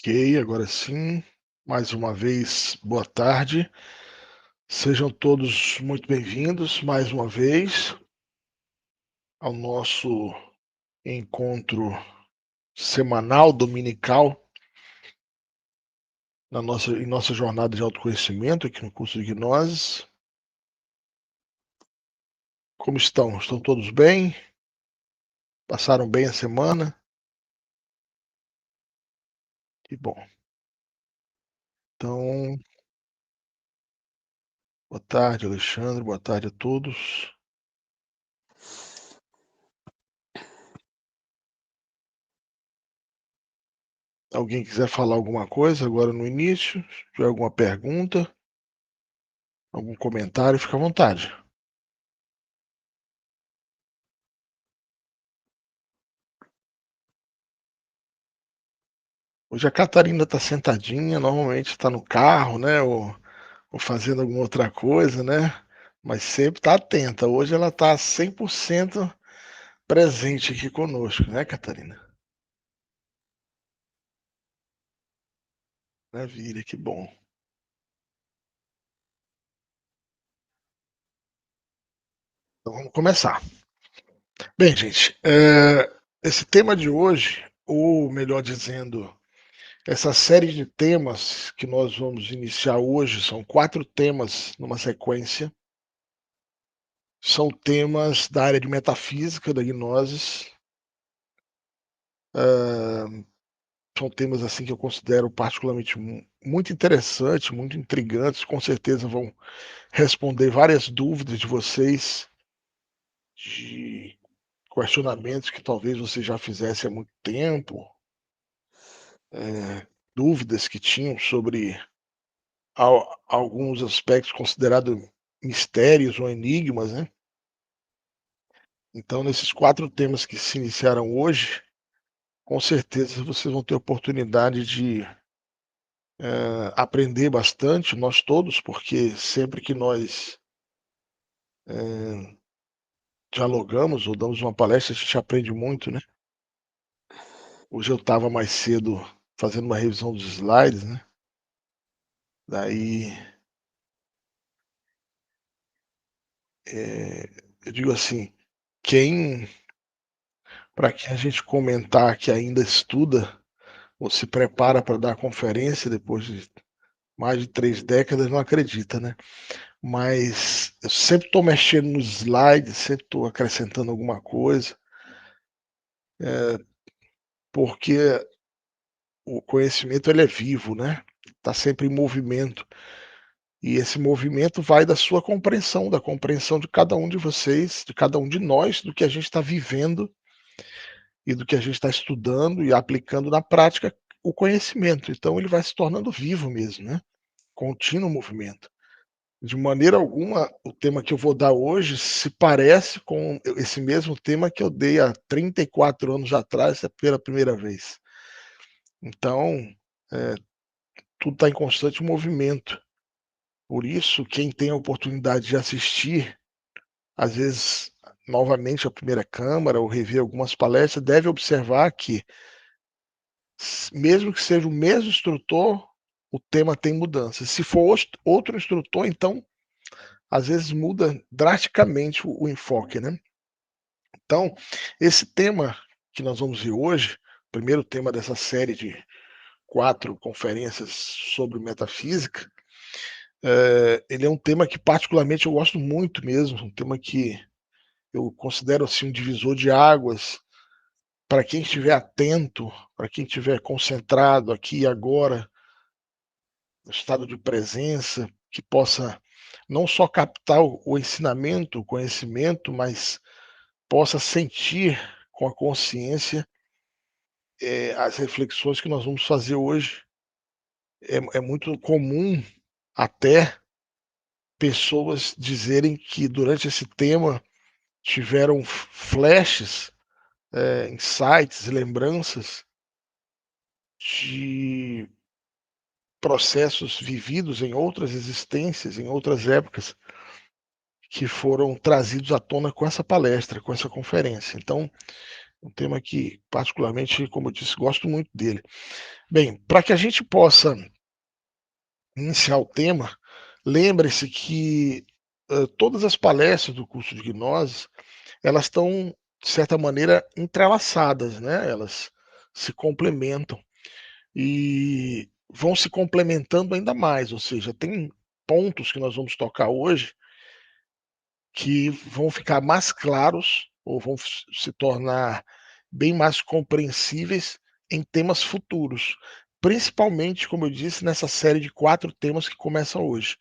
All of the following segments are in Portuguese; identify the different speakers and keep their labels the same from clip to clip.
Speaker 1: Ok, agora sim. Mais uma vez, boa tarde. Sejam todos muito bem-vindos mais uma vez ao nosso encontro semanal, dominical, em nossa jornada de autoconhecimento aqui no curso de Gnoses. Como estão? Estão todos bem? Passaram bem a semana? Que bom. Então, boa tarde, Alexandre. Boa tarde a todos. Alguém quiser falar alguma coisa agora no início? Se tiver alguma pergunta, algum comentário, fica à vontade. Hoje a Catarina está sentadinha, normalmente está no carro, né? Ou fazendo alguma outra coisa, né? Mas sempre está atenta. Hoje ela está 100% presente aqui conosco, né, Catarina? Maravilha, que bom. Então vamos começar. Bem, gente, esse tema de hoje, ou melhor dizendo, essa série de temas que nós vamos iniciar hoje, são 4 temas numa sequência. São temas da área de metafísica, da gnosis. São temas assim que eu considero particularmente muito interessantes, muito intrigantes. Com certeza vão responder várias dúvidas de vocês, de questionamentos que talvez você já fizesse há muito tempo, dúvidas que tinham sobre alguns aspectos considerados mistérios ou enigmas, né? Então, nesses 4 temas que se iniciaram hoje, com certeza vocês vão ter oportunidade de aprender bastante, nós todos, porque sempre que nós dialogamos ou damos uma palestra, a gente aprende muito, né? Hoje eu estava mais cedo fazendo uma revisão dos slides, né? Daí, eu digo assim, quem, para quem a gente comentar que ainda estuda ou se prepara para dar conferência depois de mais de 3 décadas, não acredita, né? Mas eu sempre estou mexendo nos slides, sempre estou acrescentando alguma coisa, porque o conhecimento ele é vivo, né? Está sempre em movimento. E esse movimento vai da sua compreensão, da compreensão de cada um de vocês, de cada um de nós, do que a gente está vivendo e do que a gente está estudando e aplicando na prática o conhecimento. Então ele vai se tornando vivo mesmo, né? Contínuo movimento. De maneira alguma, o tema que eu vou dar hoje se parece com esse mesmo tema que eu dei há 34 anos atrás, pela primeira vez. Então, eh, tudo está em constante movimento. Por isso, quem tem a oportunidade de assistir, às vezes, novamente a primeira câmara ou rever algumas palestras, deve observar que, mesmo que seja o mesmo instrutor, o tema tem mudanças. Se for outro instrutor, então, às vezes muda drasticamente o enfoque, né? Então, esse tema que nós vamos ver hoje, o primeiro tema dessa série de 4 conferências sobre metafísica, ele é um tema que particularmente eu gosto muito mesmo, um tema que eu considero assim um divisor de águas para quem estiver atento, para quem estiver concentrado aqui e agora, no estado de presença, que possa não só captar o ensinamento, o conhecimento, mas possa sentir com a consciência as reflexões que nós vamos fazer hoje. É muito comum até pessoas dizerem que durante esse tema tiveram flashes, insights, lembranças de processos vividos em outras existências, em outras épocas, que foram trazidos à tona com essa palestra, com essa conferência. Então, Um tema que, particularmente, como eu disse, gosto muito dele. Bem, para que a gente possa iniciar o tema, lembre-se que todas as palestras do curso de gnose, elas estão, de certa maneira, entrelaçadas, né? Elas se complementam e vão se complementando ainda mais, ou seja, tem pontos que nós vamos tocar hoje que vão ficar mais claros ou vão se tornar bem mais compreensíveis em temas futuros, principalmente, como eu disse, nessa série de 4 temas que começam hoje.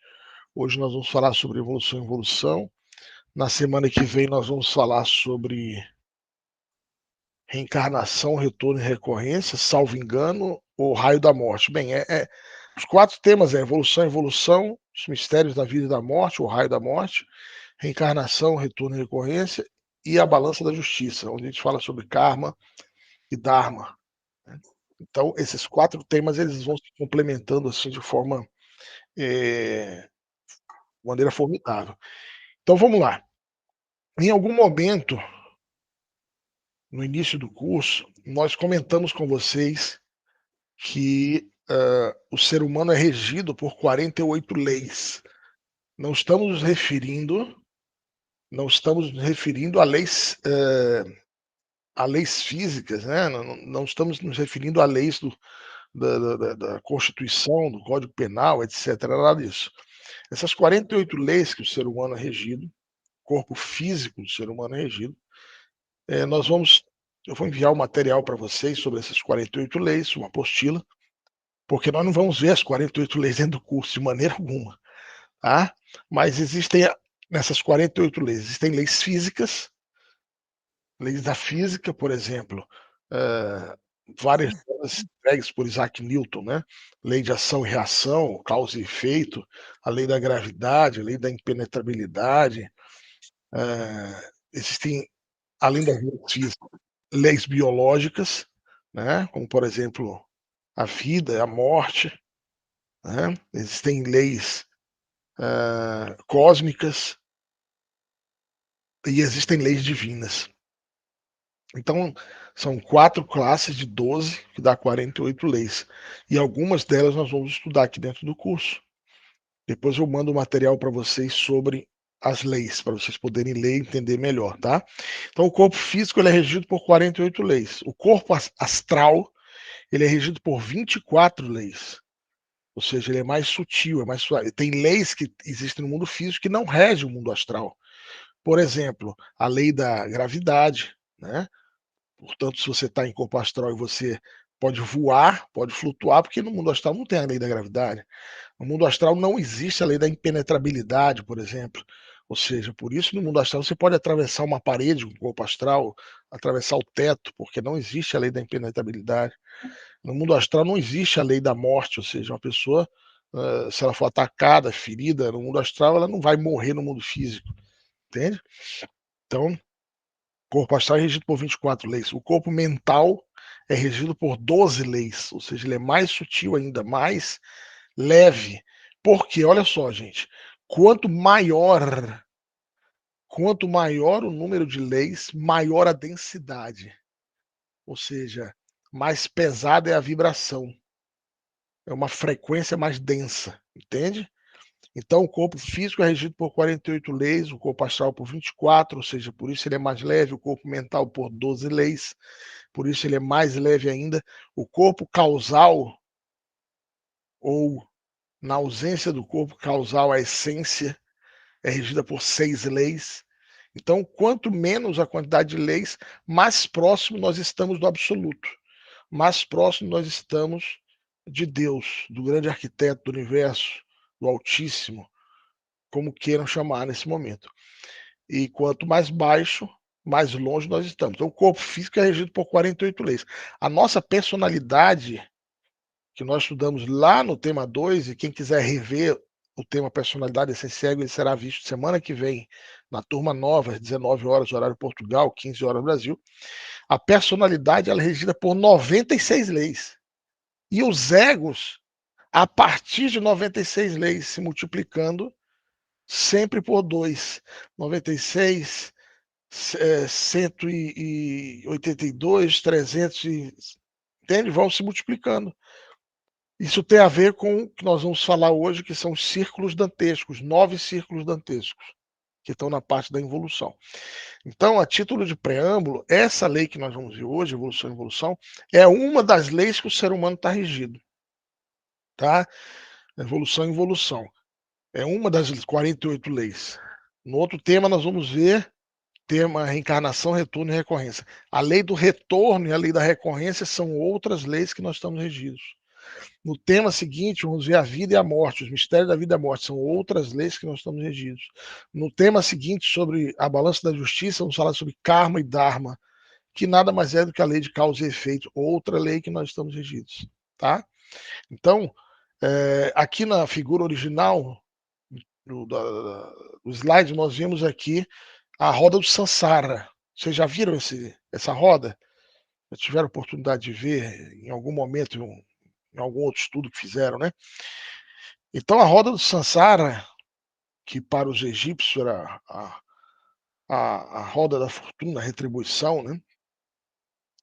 Speaker 1: Hoje nós vamos falar sobre evolução e involução, na semana que vem nós vamos falar sobre reencarnação, retorno e recorrência, salvo engano, o raio da morte. Bem, os 4 temas é evolução, involução, os mistérios da vida e da morte, o raio da morte, reencarnação, retorno e recorrência, e a balança da justiça, onde a gente fala sobre karma e dharma, né. Então, esses 4 temas, eles vão se complementando, assim, de forma, eh, maneira formidável. Então vamos lá. Em algum momento, no início do curso, nós comentamos com vocês que, o ser humano é regido por 48 leis. Não estamos nos referindo não estamos nos referindo a leis físicas, né, não estamos nos referindo a leis da Constituição, do Código Penal, etcétera, nada disso. Essas 48 leis que o ser humano é regido, corpo físico do ser humano é regido, nós vamos eu vou enviar o material para vocês sobre essas 48 leis, uma apostila, porque nós não vamos ver as 48 leis dentro do curso de maneira alguma, tá? Mas existem nessas 48 leis, existem leis físicas, leis da física, por exemplo, eh, várias delas entregues por Isaac Newton, né, lei de ação e reação, causa e efeito, a lei da gravidade, a lei da impenetrabilidade, existem, além das leis físicas, leis biológicas, né, como por exemplo, a vida, a morte, né, existem leis, cósmicas e existem leis divinas. Então, são 4 classes de 12, que dá 48 leis. E algumas delas nós vamos estudar aqui dentro do curso. Depois eu mando o material para vocês sobre as leis, para vocês poderem ler e entender melhor, tá? Então, o corpo físico ele é regido por 48 leis. O corpo astral ele é regido por 24 leis. Ou seja, ele é mais sutil, é mais suave. Tem leis que existem no mundo físico que não regem o mundo astral. Por exemplo, a lei da gravidade, né? Portanto, se você está em corpo astral e você pode voar, pode flutuar, porque no mundo astral não tem a lei da gravidade. No mundo astral não existe a lei da impenetrabilidade, por exemplo. Ou seja, por isso no mundo astral você pode atravessar uma parede com o corpo astral, atravessar o teto, porque não existe a lei da impenetrabilidade. No mundo astral não existe a lei da morte, ou seja, uma pessoa, se ela for atacada, ferida no mundo astral, ela não vai morrer no mundo físico, entende? Então, o corpo astral é regido por 24 leis. O corpo mental é regido por 12 leis, ou seja, ele é mais sutil ainda, mais leve. Porque, olha só, gente, quanto maior, quanto maior o número de leis, maior a densidade. Ou seja, mais pesada é a vibração. É uma frequência mais densa, entende? Então, o corpo físico é regido por 48 leis, o corpo astral por 24, ou seja, por isso ele é mais leve, o corpo mental por 12 leis, por isso ele é mais leve ainda. O corpo causal, ou na ausência do corpo causal, a essência é regida por 6 leis. Então, quanto menos a quantidade de leis, mais próximo nós estamos do absoluto, mais próximo nós estamos de Deus, do grande arquiteto do universo, do Altíssimo, como queiram chamar nesse momento. E quanto mais baixo, mais longe nós estamos. Então, o corpo físico é regido por 48 leis. A nossa personalidade, que nós estudamos lá no tema 2, e quem quiser rever o tema personalidade essencial, ele será visto semana que vem, na turma nova, às 19 horas, horário Portugal, 15 horas Brasil. A personalidade ela é regida por 96 leis. E os egos, a partir de 96 leis, se multiplicando sempre por 2. 96, 182, 300 entende? Vão se multiplicando. Isso tem a ver com o que nós vamos falar hoje, que são os círculos dantescos, 9 círculos dantescos, que estão na parte da involução. Então, a título de preâmbulo, essa lei que nós vamos ver hoje, evolução e involução, é uma das leis que o ser humano está regido, tá? Evolução e involução. É uma das 48 leis. No outro tema, nós vamos ver tema reencarnação, retorno e recorrência. A lei do retorno e a lei da recorrência são outras leis que nós estamos regidos. No tema seguinte, vamos ver a vida e a morte, os mistérios da vida e da morte, são outras leis que nós estamos regidos. No tema seguinte, sobre a balança da justiça, vamos falar sobre karma e dharma, que nada mais é do que a lei de causa e efeito, outra lei que nós estamos regidos, tá? Então, aqui na figura original do slide, nós vimos aqui a roda do Sansara. Vocês já viram essa roda? Já tiveram oportunidade de ver em algum momento, em algum outro estudo que fizeram, né? Então, a roda do Sansara, que para os egípcios era a roda da fortuna, a retribuição, né?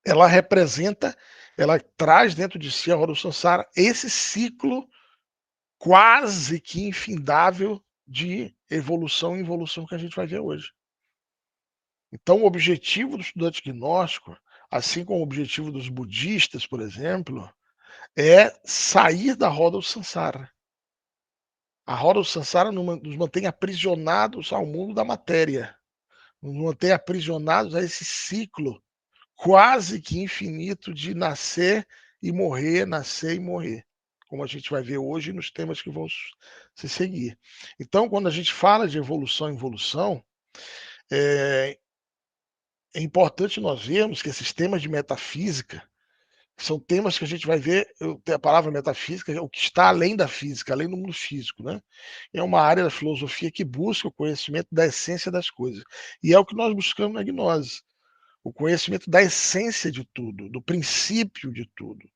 Speaker 1: Ela representa, ela traz dentro de si a roda do Sansara esse ciclo quase que infindável de evolução e involução que a gente vai ver hoje. Então, o objetivo do estudante gnóstico, assim como o objetivo dos budistas, por exemplo, é sair da roda do Sansara. A roda do Sansara nos mantém aprisionados ao mundo da matéria, nos mantém aprisionados a esse ciclo quase que infinito de nascer e morrer, como a gente vai ver hoje nos temas que vão se seguir. Então, quando a gente fala de evolução e involução, é importante nós vermos que esses temas de metafísica são temas que a gente vai ver, a palavra metafísica é o que está além da física, além do mundo físico, né? É uma área da filosofia que busca o conhecimento da essência das coisas. E é o que nós buscamos na gnose. O conhecimento da essência de tudo, do princípio de tudo,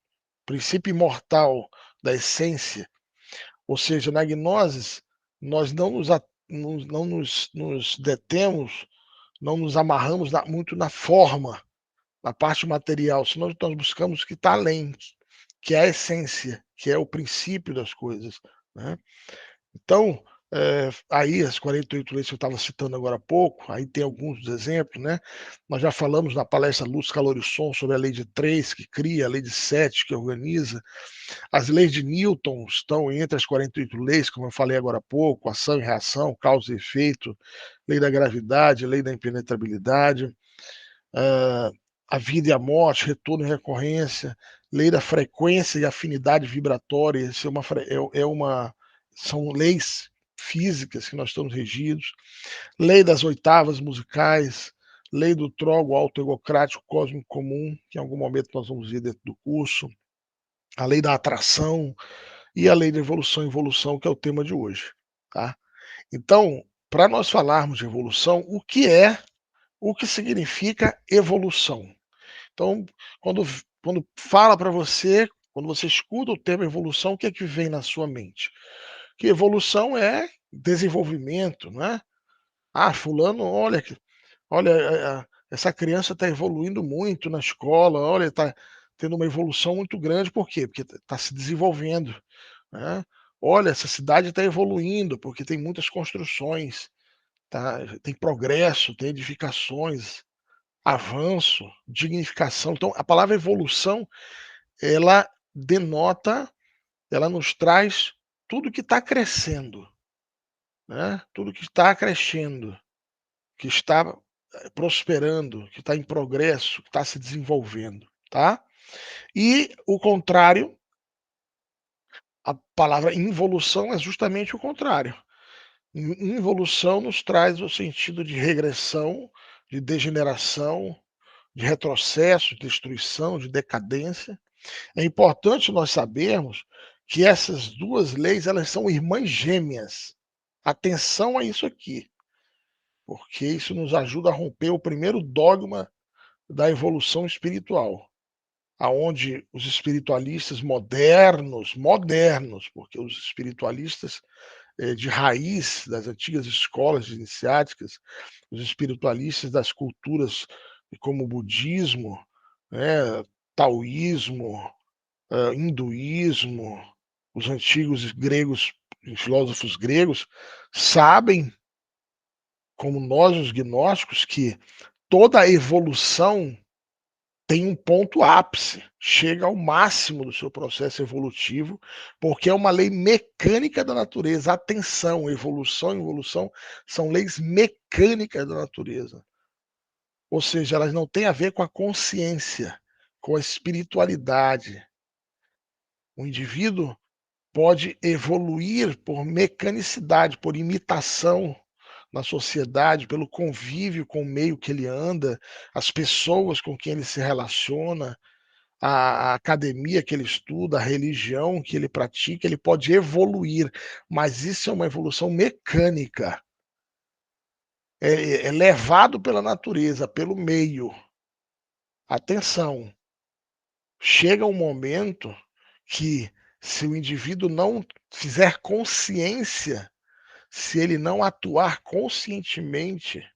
Speaker 1: princípio imortal da essência. Ou seja, na gnose, nós não nos detemos, não nos amarramos muito na forma, na parte material, senão nós buscamos o que está além, que é a essência, que é o princípio das coisas, né? Então, aí as 48 leis que eu estava citando agora há pouco, aí tem alguns dos exemplos, né? Nós já falamos na palestra Luz, Calor e Som sobre a lei de 3, que cria, a lei de 7, que organiza. As leis de Newton estão entre as 48 leis, como eu falei agora há pouco, ação e reação, causa e efeito, lei da gravidade, lei da impenetrabilidade, a vida e a morte, retorno e recorrência, lei da frequência e afinidade vibratória, isso são leis físicas que nós estamos regidos, lei das oitavas musicais, lei do trogo autoegocrático cósmico comum, que em algum momento nós vamos ver dentro do curso, a lei da atração e a lei da evolução e involução, que é o tema de hoje, tá? Então, para nós falarmos de evolução, o que significa evolução? Então, quando fala para você, quando você escuta o termo evolução, o que é que vem na sua mente? Que evolução é desenvolvimento, né? Ah, fulano, olha, essa criança está evoluindo muito na escola, olha, está tendo uma evolução muito grande, por quê? Porque está se desenvolvendo, né? Olha, essa cidade está evoluindo, porque tem muitas construções, tá? Tem progresso, tem edificações, avanço, dignificação. Então, a palavra evolução, ela denota, ela nos traz tudo que está crescendo, né? Tudo que está crescendo, que está prosperando, que está em progresso, que está se desenvolvendo, tá? E o contrário, a palavra involução é justamente o contrário. Involução nos traz o sentido de regressão, de degeneração, de retrocesso, de destruição, de decadência. É importante nós sabermos que essas duas leis, elas são irmãs gêmeas. Atenção a isso aqui, porque isso nos ajuda a romper o primeiro dogma da evolução espiritual, aonde os espiritualistas modernos, porque os espiritualistas de raiz das antigas escolas iniciáticas, os espiritualistas das culturas como o budismo, né, taoísmo, hinduísmo, os antigos gregos, filósofos gregos, sabem, como nós, os gnósticos, que toda a evolução tem um ponto ápice, chega ao máximo do seu processo evolutivo, porque é uma lei mecânica da natureza. Atenção, evolução e involução são leis mecânicas da natureza. Ou seja, elas não têm a ver com a consciência, com a espiritualidade. O indivíduo pode evoluir por mecanicidade, por imitação na sociedade, pelo convívio com o meio que ele anda, as pessoas com quem ele se relaciona, a academia que ele estuda, a religião que ele pratica, ele pode evoluir, mas isso é uma evolução mecânica. É levado pela natureza, pelo meio. Atenção, chega um momento que, se o indivíduo não fizer consciência, se ele não atuar conscientemente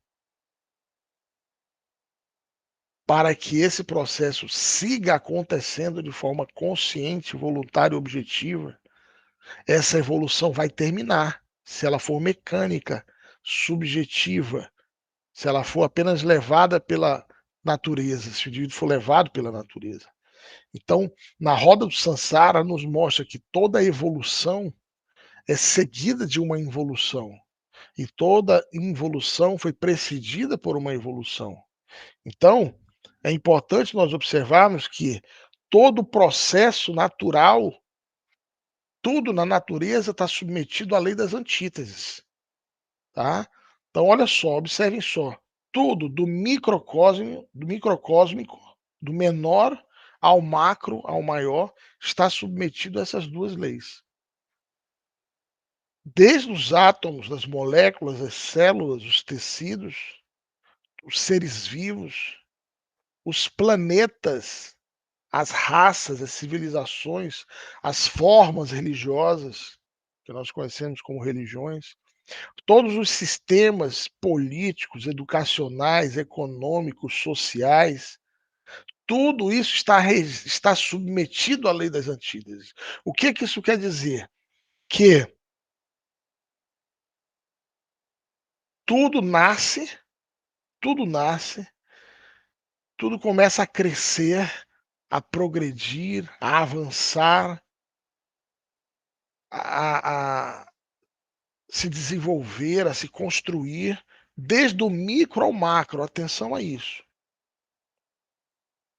Speaker 1: para que esse processo siga acontecendo de forma consciente, voluntária e objetiva, essa evolução vai terminar. Se ela for mecânica, subjetiva, se ela for apenas levada pela natureza, se o indivíduo for levado pela natureza. Então, na roda do Sansara nos mostra que toda evolução é seguida de uma involução. E toda involução foi precedida por uma evolução. Então, é importante nós observarmos que todo processo natural, tudo na natureza está submetido à lei das antíteses, tá? Então, olha só, observem só, tudo do microcósmico, do menor ao macro, ao maior, está submetido a essas duas leis. Desde os átomos, das moléculas, as células, os tecidos, os seres vivos, os planetas, as raças, as civilizações, as formas religiosas, que nós conhecemos como religiões, todos os sistemas políticos, educacionais, econômicos, sociais, tudo isso está submetido à lei das antíteses. O que isso quer dizer? Que tudo nasce, tudo nasce, tudo começa a crescer, a progredir, a avançar, a se desenvolver, a se construir, desde o micro ao macro. Atenção a isso.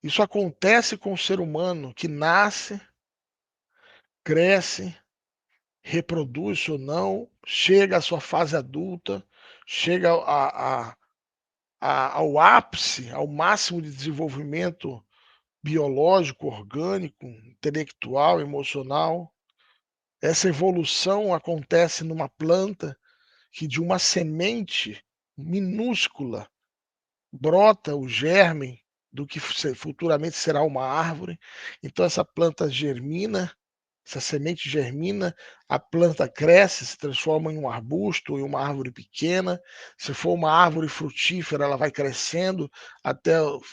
Speaker 1: Isso acontece com o ser humano que nasce, cresce, reproduz ou não, chega à sua fase adulta, chega ao ápice, ao máximo de desenvolvimento biológico, orgânico, intelectual, emocional. Essa evolução acontece numa planta que, de uma semente minúscula, brota o germe do que futuramente será uma árvore. Então essa planta germina, essa semente germina, a planta cresce, se transforma em um arbusto, em uma árvore pequena. Se for uma árvore frutífera, ela vai crescendo até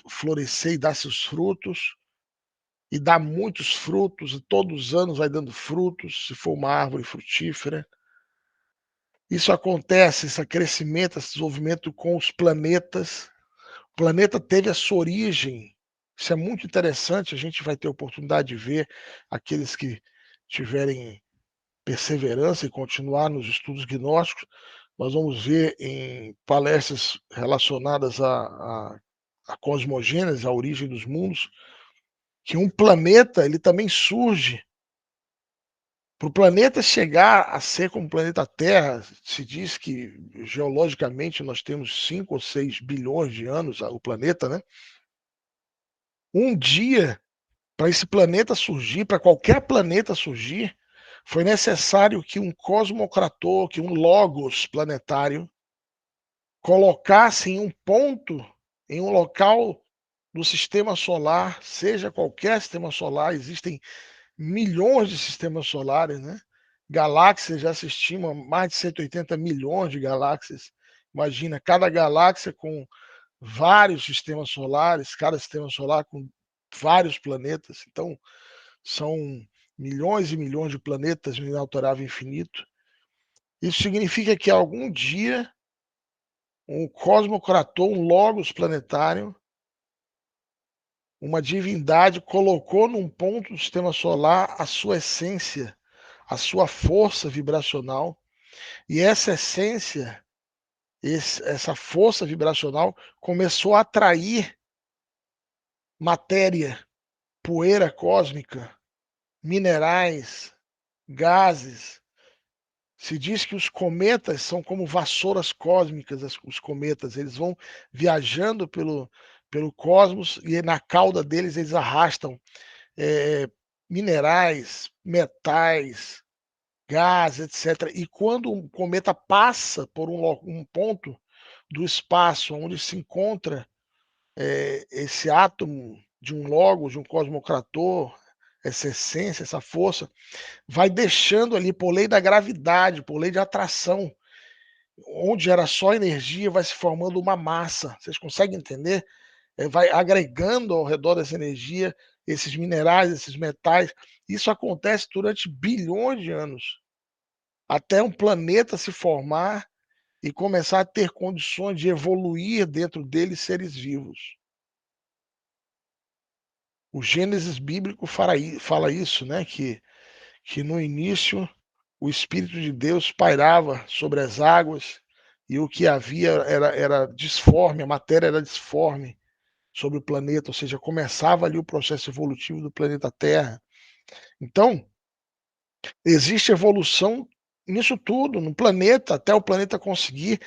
Speaker 1: florescer e dar seus frutos. E dá muitos frutos, e todos os anos vai dando frutos, se for uma árvore frutífera. Isso acontece, esse crescimento, esse desenvolvimento com os planetas. O planeta teve a sua origem. Isso é muito interessante, a gente vai ter oportunidade de ver, aqueles que tiverem perseverança e continuar nos estudos gnósticos, nós vamos ver em palestras relacionadas à cosmogênese, à origem dos mundos, que um planeta ele também surge. Para o planeta chegar a ser como o planeta Terra, se diz que geologicamente nós temos 5 ou 6 bilhões de anos, o planeta, né? Um dia, para esse planeta surgir, para qualquer planeta surgir, foi necessário que um cosmocrator, que um logos planetário, colocasse em um ponto, em um local do sistema solar, seja qualquer sistema solar, existem milhões de sistemas solares, né? Galáxias já se estima mais de 180 milhões de galáxias. Imagina, cada galáxia com vários sistemas solares, cada sistema solar com vários planetas. Então, são milhões e milhões de planetas no inalterável infinito. Isso significa que algum dia um cosmocrator, um logos planetário, uma divindade colocou num ponto do sistema solar a sua essência, a sua força vibracional, e essa essência, essa força vibracional começou a atrair matéria, poeira cósmica, minerais, gases. Se diz que os cometas são como vassouras cósmicas, os cometas, eles vão viajando pelo cosmos e na cauda deles eles arrastam minerais, metais, gás, etc. E quando um cometa passa por um ponto do espaço onde se encontra esse átomo de um logos, de um cosmocrator, essa essência, essa força, vai deixando ali por lei da gravidade, por lei de atração, onde era só energia, vai se formando uma massa. Vocês conseguem entender? Vai agregando ao redor dessa energia esses minerais, esses metais. Isso acontece durante bilhões de anos, até um planeta se formar e começar a ter condições de evoluir dentro dele seres vivos. O Gênesis bíblico fala isso, né? Que no início o Espírito de Deus pairava sobre as águas e o que havia era disforme, a matéria era disforme sobre o planeta, ou seja, começava ali o processo evolutivo do planeta Terra. Então, existe evolução nisso tudo, no planeta, até o planeta conseguir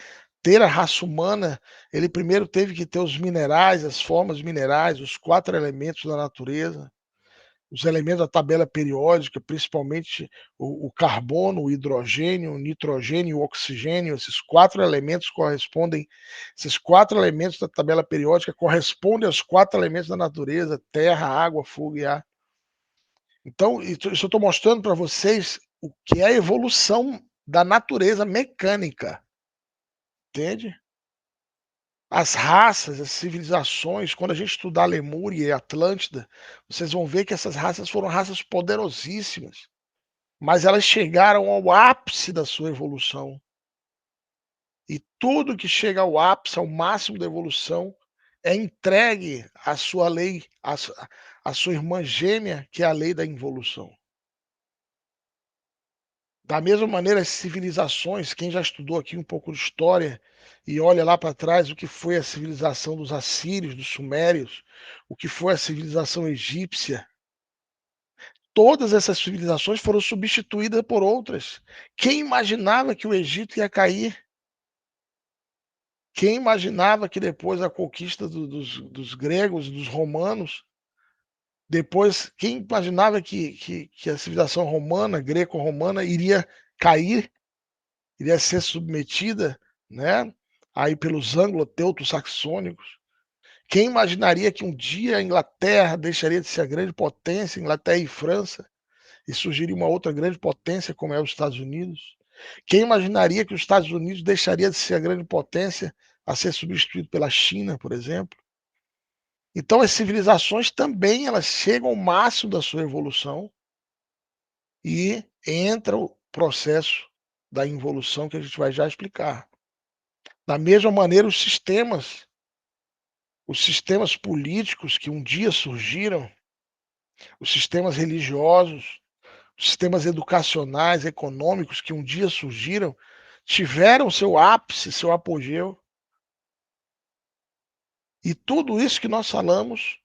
Speaker 1: ter a raça humana, ele primeiro teve que ter os minerais, as formas minerais, os 4 elementos da natureza, os elementos da tabela periódica, principalmente o carbono, o hidrogênio, o nitrogênio e o oxigênio, esses 4 elementos correspondem, esses 4 elementos da tabela periódica correspondem aos 4 elementos da natureza: terra, água, fogo e ar. Então, isso eu estou mostrando para vocês o que é a evolução da natureza mecânica, entende? As raças, as civilizações, quando a gente estudar Lemúria e Atlântida, vocês vão ver que essas raças foram raças poderosíssimas, mas elas chegaram ao ápice da sua evolução. E tudo que chega ao ápice, ao máximo da evolução, é entregue à sua lei, à sua irmã gêmea, que é a lei da involução. Da mesma maneira, as civilizações, quem já estudou aqui um pouco de história e olha lá para trás o que foi a civilização dos assírios, dos sumérios, o que foi a civilização egípcia, todas essas civilizações foram substituídas por outras. Quem imaginava que o Egito ia cair? Quem imaginava que depois da conquista dos gregos, dos romanos, depois, quem imaginava que a civilização romana, greco-romana, iria cair, iria ser submetida, né, aí pelos anglo-teuto-saxônicos? Quem imaginaria que um dia a Inglaterra deixaria de ser a grande potência, Inglaterra e França, e surgiria uma outra grande potência como é os Estados Unidos? Quem imaginaria que os Estados Unidos deixaria de ser a grande potência a ser substituído pela China, por exemplo? Então as civilizações também elas chegam ao máximo da sua evolução e entra o processo da involução que a gente vai já explicar. Da mesma maneira, os sistemas políticos que um dia surgiram, os sistemas religiosos, os sistemas educacionais, econômicos que um dia surgiram, tiveram seu ápice, seu apogeu. E tudo isso que nós falamos,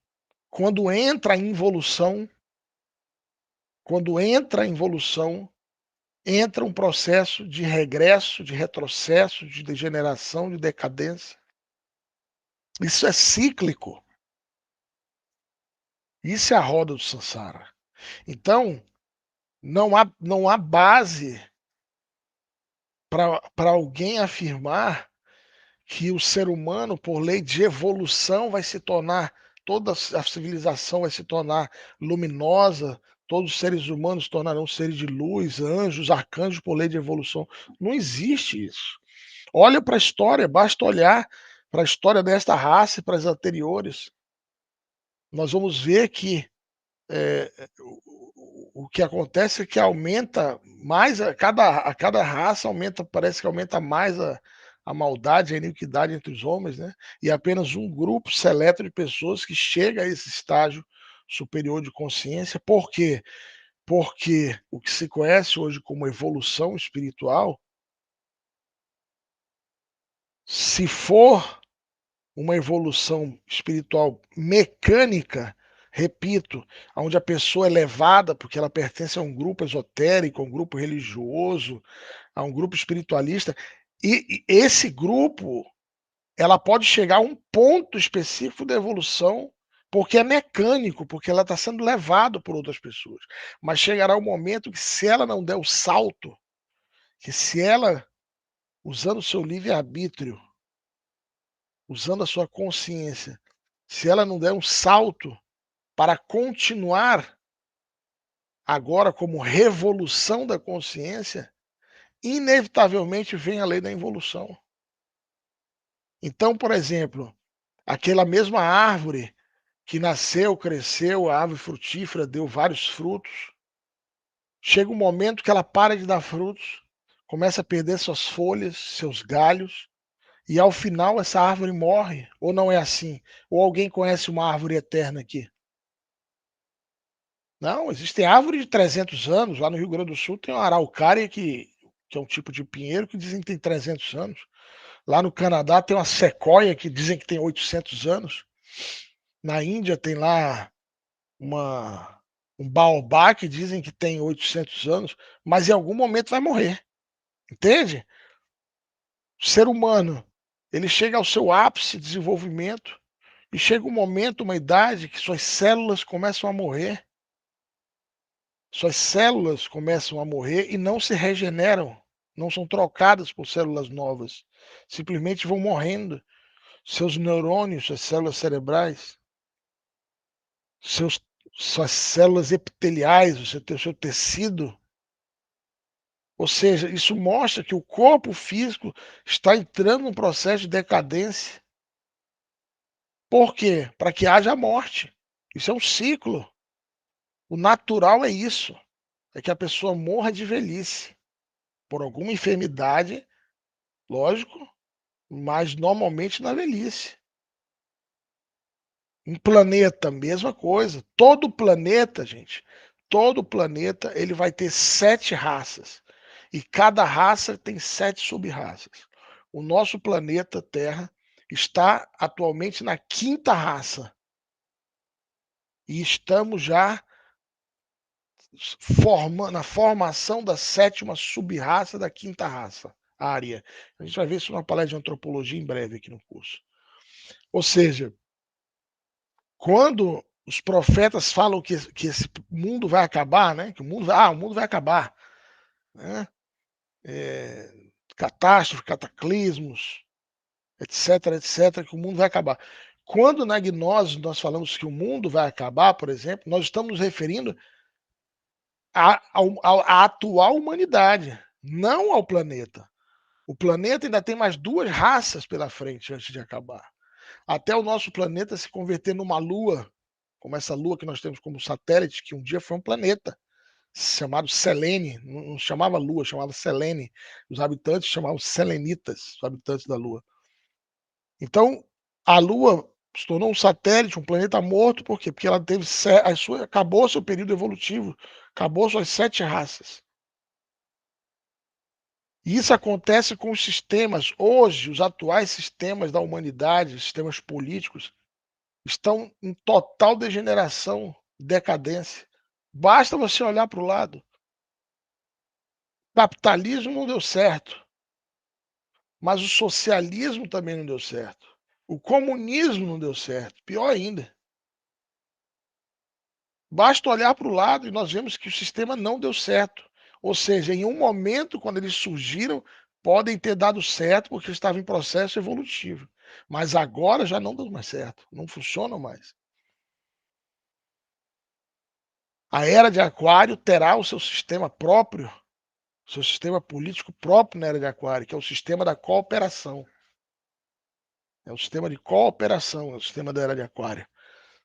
Speaker 1: quando entra em involução, entra um processo de regresso, de retrocesso, de degeneração, de decadência. Isso é cíclico. Isso é a roda do Sansara. Então, não há base para alguém afirmar que o ser humano, por lei de evolução, vai se tornar toda a civilização vai se tornar luminosa, todos os seres humanos se tornarão seres de luz, anjos, arcanjos por lei de evolução. Não existe isso. Olha para a história, basta olhar para a história desta raça e para as anteriores. Nós vamos ver que o que acontece é que aumenta mais a cada raça aumenta, parece que aumenta mais a maldade, a iniquidade entre os homens, né? E apenas um grupo seleto de pessoas que chega a esse estágio superior de consciência. Por quê? Porque o que se conhece hoje como evolução espiritual, se for uma evolução espiritual mecânica, repito, onde a pessoa é levada porque ela pertence a um grupo esotérico, a um grupo religioso, a um grupo espiritualista, e esse grupo, ela pode chegar a um ponto específico da evolução, porque é mecânico, porque ela está sendo levada por outras pessoas. Mas chegará um momento que, se ela não der o salto, que se ela, usando o seu livre-arbítrio, usando a sua consciência, se ela não der um salto para continuar agora como revolução da consciência, inevitavelmente vem a lei da involução. Então, por exemplo, aquela mesma árvore que nasceu, cresceu, a árvore frutífera, deu vários frutos, chega um momento que ela para de dar frutos, começa a perder suas folhas, seus galhos, e ao final essa árvore morre, ou não é assim? Ou alguém conhece uma árvore eterna aqui? Não, existem árvores de 300 anos. Lá no Rio Grande do Sul tem uma araucária que é um tipo de pinheiro que dizem que tem 300 anos. Lá no Canadá tem uma sequoia que dizem que tem 800 anos. Na Índia tem lá uma um baobá que dizem que tem 800 anos, mas em algum momento vai morrer, entende? O ser humano, ele chega ao seu ápice de desenvolvimento e chega um momento, uma idade que suas células começam a morrer. Suas células começam a morrer e não se regeneram, não são trocadas por células novas, simplesmente vão morrendo. Seus neurônios, suas células cerebrais, seus suas células epiteliais, o seu tecido, ou seja, isso mostra que o corpo físico está entrando num processo de decadência. Por quê? Para que haja morte. Isso é um ciclo. O natural é isso, é que a pessoa morra de velhice, por alguma enfermidade, lógico, mas normalmente na velhice. Um planeta, mesma coisa. Todo planeta, gente, todo planeta ele vai ter 7 raças. E cada raça tem 7 sub-raças. O nosso planeta Terra está atualmente na 5ª raça. E estamos já na formação da 7ª sub-raça da 5ª raça, área. A gente vai ver isso numa palestra de antropologia em breve aqui no curso. Ou seja, quando os profetas falam que esse mundo vai acabar, né? Que o mundo vai acabar, né? Catástrofe, cataclismos, etc, etc, que o mundo vai acabar. Quando na gnose nós falamos que o mundo vai acabar, por exemplo, nós estamos nos referindo à atual humanidade, não ao planeta. O planeta ainda tem mais 2 raças pela frente antes de acabar. Até o nosso planeta se converter numa lua, como essa lua que nós temos como satélite, que um dia foi um planeta, chamado Selene, não chamava lua, chamava Selene. Os habitantes chamavam selenitas, os habitantes da lua. Então, a lua se tornou um satélite, um planeta morto, por quê? Porque ela teve acabou seu período evolutivo, acabou suas 7 raças. E isso acontece com os sistemas. Hoje, os atuais sistemas da humanidade, sistemas políticos, estão em total degeneração, decadência. Basta você olhar para o lado. O capitalismo não deu certo, mas o socialismo também não deu certo. O comunismo não deu certo, pior ainda. Basta olhar para o lado e nós vemos que o sistema não deu certo. Ou seja, em um momento, quando eles surgiram, podem ter dado certo porque estavam em processo evolutivo. Mas agora já não deu mais certo, não funcionam mais. A era de Aquário terá o seu sistema próprio, seu sistema político próprio na era de Aquário, que é o sistema da cooperação. É o sistema de cooperação, é o sistema da era de Aquário.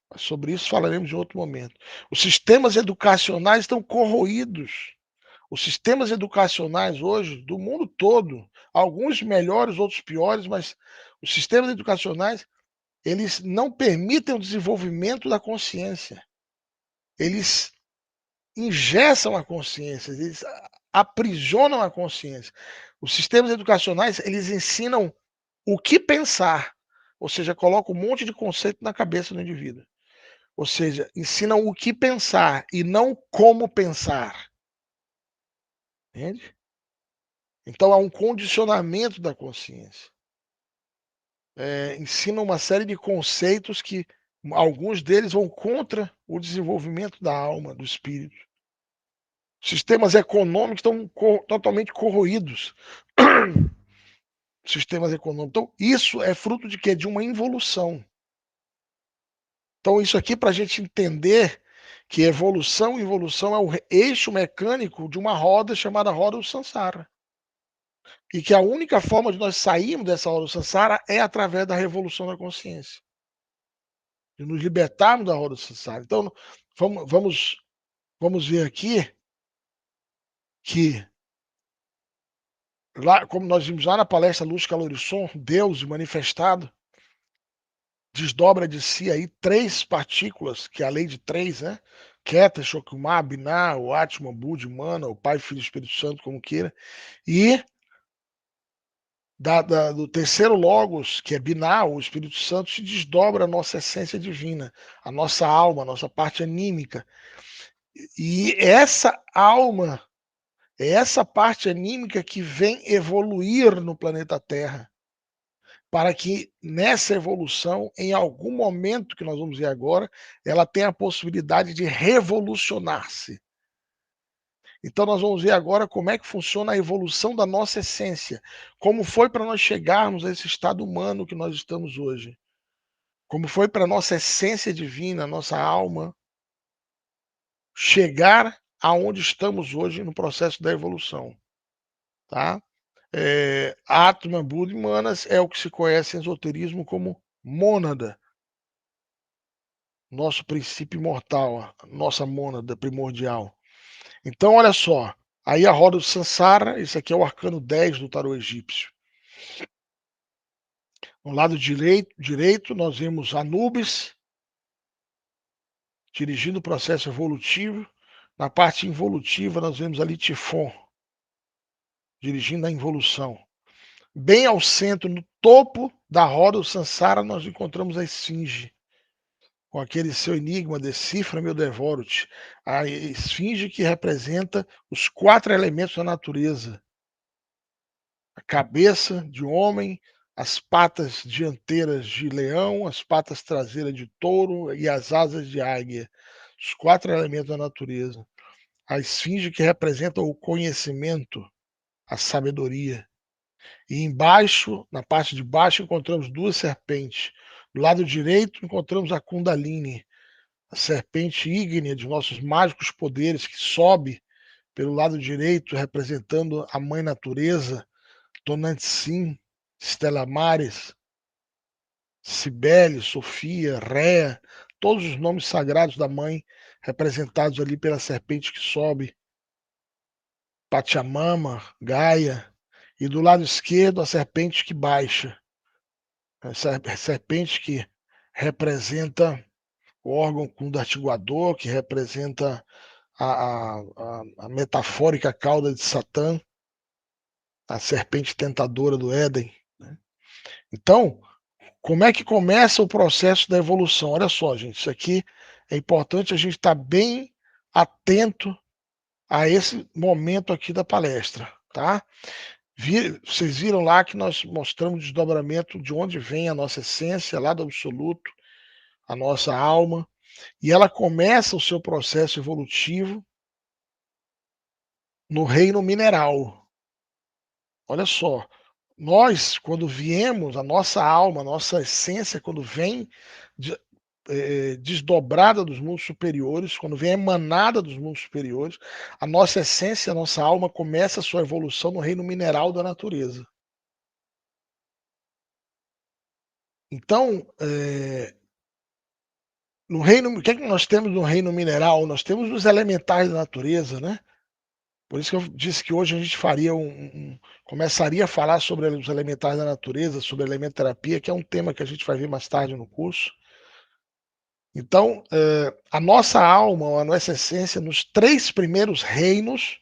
Speaker 1: Mas sobre isso falaremos em outro momento. Os sistemas educacionais estão corroídos. Os sistemas educacionais hoje, do mundo todo, alguns melhores, outros piores, mas os sistemas educacionais, eles não permitem o desenvolvimento da consciência. Eles engessam a consciência, eles aprisionam a consciência. Os sistemas educacionais, eles ensinam o que pensar, ou seja, colocam um monte de conceito na cabeça do indivíduo. Ou seja, ensinam o que pensar e não como pensar. Entende? Então há um condicionamento da consciência. Ensina uma série de conceitos que alguns deles vão contra o desenvolvimento da alma, do espírito. Sistemas econômicos estão totalmente corroídos. Sistemas econômicos. Então, isso é fruto de quê? De uma involução. Então, isso aqui para a gente entender que evolução e involução é o eixo mecânico de uma roda chamada roda do Sansara. E que a única forma de nós sairmos dessa roda do Sansara é através da revolução da consciência. De nos libertarmos da roda do Sansara. Então, vamos ver aqui que, lá, como nós vimos lá na palestra Luz, Calor e Som, Deus manifestado, desdobra de si aí 3 partículas, que é a lei de 3, né? Keta, Shokuma, Binah, o Atman, Budi, Mana, o Pai, Filho e Espírito Santo, como queira. E do terceiro Logos, que é Binah, o Espírito Santo, se desdobra a nossa essência divina, a nossa alma, a nossa parte anímica. E essa alma, é essa parte anímica que vem evoluir no planeta Terra, para que nessa evolução, em algum momento que nós vamos ver agora, ela tenha a possibilidade de revolucionar-se. Então nós vamos ver agora como é que funciona a evolução da nossa essência, como foi para nós chegarmos a esse estado humano que nós estamos hoje, como foi para a nossa essência divina, nossa alma, chegar aonde estamos hoje no processo da evolução, tá? Atman, Buda e Manas é o que se conhece em esoterismo como mônada, nosso princípio imortal, nossa mônada primordial. Então, olha só, aí a roda do Sansara, esse aqui é o arcano 10 do tarô egípcio. No lado direito nós vemos Anubis, dirigindo o processo evolutivo. Na parte involutiva, nós vemos ali Tifon, dirigindo a involução. Bem ao centro, no topo da roda do Sansara, nós encontramos a Esfinge, com aquele seu enigma, decifra meu devoro-te. A Esfinge que representa os 4 elementos da natureza. A cabeça de homem, as patas dianteiras de leão, as patas traseiras de touro e as asas de águia. Os 4 elementos da natureza. A Esfinge que representa o conhecimento, a sabedoria. E embaixo, na parte de baixo, encontramos 2 serpentes. Do lado direito, encontramos a Kundalini, a serpente ígnea de nossos mágicos poderes, que sobe pelo lado direito, representando a Mãe Natureza, Tonantzin, Stella Maris, Cibele, Sofia, Réa, todos os nomes sagrados da Mãe, representados ali pela serpente que sobe, Pachamama, Gaia, e do lado esquerdo a serpente que baixa, a serpente que representa o órgão condartiguador, que representa a metafórica cauda de Satã, a serpente tentadora do Éden. Né? Então, como é que começa o processo da evolução? Olha só, gente, isso aqui é importante a gente estar bem atento a esse momento aqui da palestra, tá? Vocês viram lá que nós mostramos o desdobramento de onde vem a nossa essência, lá do absoluto, a nossa alma, e ela começa o seu processo evolutivo no reino mineral. Olha só, nós, quando viemos, a nossa alma, a nossa essência, quando vem desdobrada dos mundos superiores, quando vem emanada dos mundos superiores, a nossa essência, a nossa alma começa a sua evolução no reino mineral da natureza. Então, no reino o que é que nós temos no reino mineral? Nós temos os elementais da natureza, né. Por isso que eu disse que hoje a gente faria começaria a falar sobre os elementais da natureza, sobre a elementoterapia, que é um tema que a gente vai ver mais tarde no curso. Então, a nossa alma ou a nossa essência, nos 3 primeiros reinos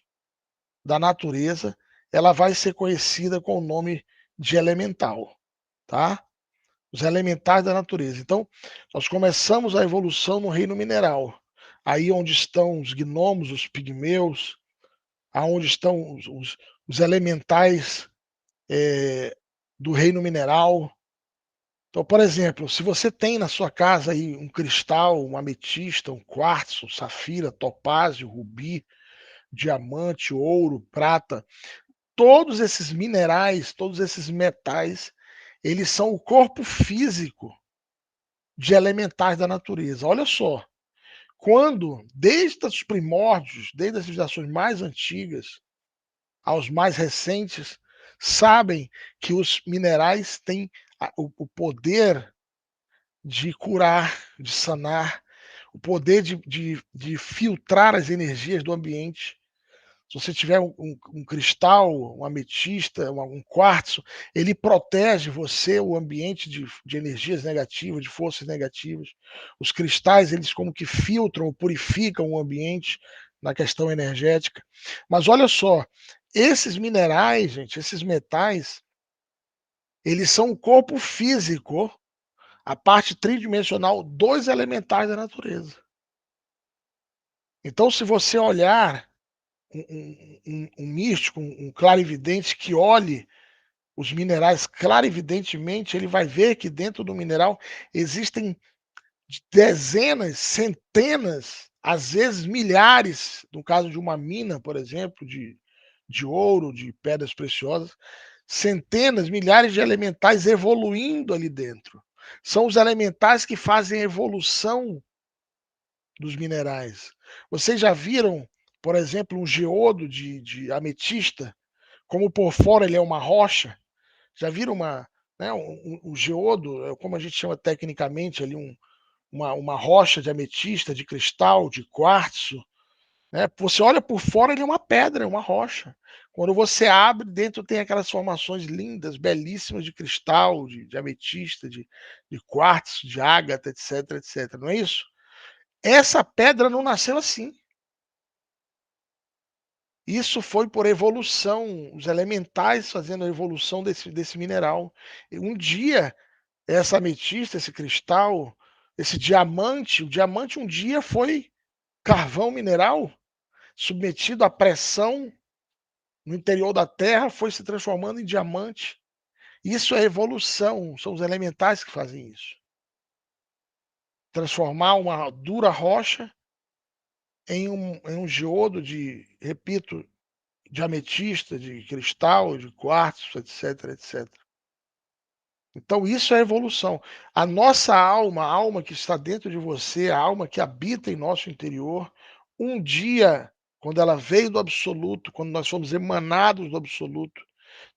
Speaker 1: da natureza, ela vai ser conhecida com o nome de elemental, tá? Os elementais da natureza. Então, nós começamos a evolução no reino mineral, aí onde estão os gnomos, os pigmeus, aonde estão os elementais, eh, do reino mineral. Então, por exemplo, se você tem na sua casa aí um cristal, uma ametista, um quartzo, um safira, topázio, rubi, diamante, ouro, prata, todos esses minerais, todos esses metais, eles são o corpo físico de elementais da natureza. Olha só, quando desde os primórdios, desde as civilizações mais antigas aos mais recentes, sabem que os minerais têm o poder de curar, de sanar, o poder de filtrar as energias do ambiente. Se você tiver um cristal, um ametista, um quartzo, ele protege você, o ambiente de energias negativas, de forças negativas. Os cristais, eles como que filtram ou purificam o ambiente na questão energética. Mas olha só, esses minerais, gente, esses metais, eles são o corpo físico, a parte tridimensional dos elementais da natureza. Então, se você olhar um místico, um clarividente que olhe os minerais clarividentemente, ele vai ver que dentro do mineral existem dezenas, centenas, às vezes milhares, no caso de uma mina, por exemplo, de ouro, de pedras preciosas, centenas, milhares de elementais evoluindo ali dentro. São os elementais que fazem a evolução dos minerais. Vocês já viram, por exemplo, um geodo de ametista, como por fora ele é uma rocha? Já viram né, um geodo, como a gente chama tecnicamente ali, uma rocha de ametista, de cristal, de quartzo, né? Você olha por fora, ele é uma pedra, é uma rocha. Quando você abre, dentro tem aquelas formações lindas, belíssimas de cristal, de ametista, de quartzo, de ágata, etc, etc. Não é isso? Essa pedra não nasceu assim. Isso foi por evolução, os elementais fazendo a evolução desse mineral. E um dia, essa ametista, esse cristal, esse diamante, o diamante um dia foi carvão mineral, submetido à pressão no interior da Terra, foi se transformando em diamante. Isso é evolução, são os elementais que fazem isso. Transformar uma dura rocha em um geodo de, repito, de ametista, de cristal, de quartzo, etc, etc. Então isso é evolução. A nossa alma, a alma que está dentro de você, a alma que habita em nosso interior, um dia, quando ela veio do absoluto, quando nós fomos emanados do absoluto,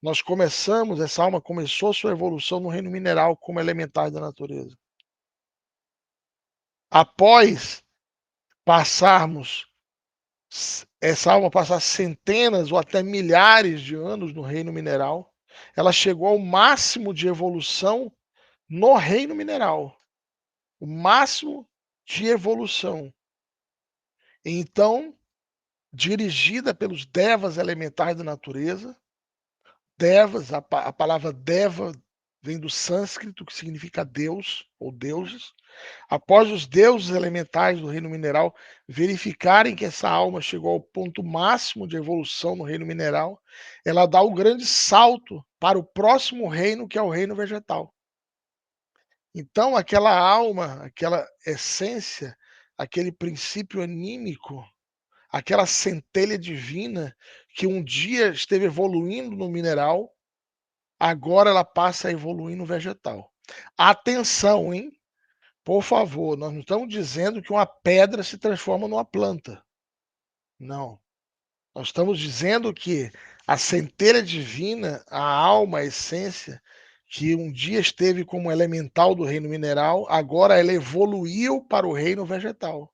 Speaker 1: nós começamos, essa alma começou sua evolução no reino mineral como elementar da natureza. Após passarmos essa alma passar centenas ou até milhares de anos no reino mineral, ela chegou ao máximo de evolução no reino mineral, o máximo de evolução. Então, dirigida pelos devas elementares da natureza, devas, a palavra deva vem do sânscrito, que significa Deus ou deuses. Após os deuses elementais do reino mineral verificarem que essa alma chegou ao ponto máximo de evolução no reino mineral, ela dá o grande salto para o próximo reino, que é o reino vegetal. Então, aquela alma, aquela essência, aquele princípio anímico, aquela centelha divina que um dia esteve evoluindo no mineral, agora ela passa a evoluir no vegetal. Atenção, hein? Por favor, nós não estamos dizendo que uma pedra se transforma numa planta. Não. Nós estamos dizendo que a centelha divina, a alma, a essência, que um dia esteve como elemental do reino mineral, agora ela evoluiu para o reino vegetal.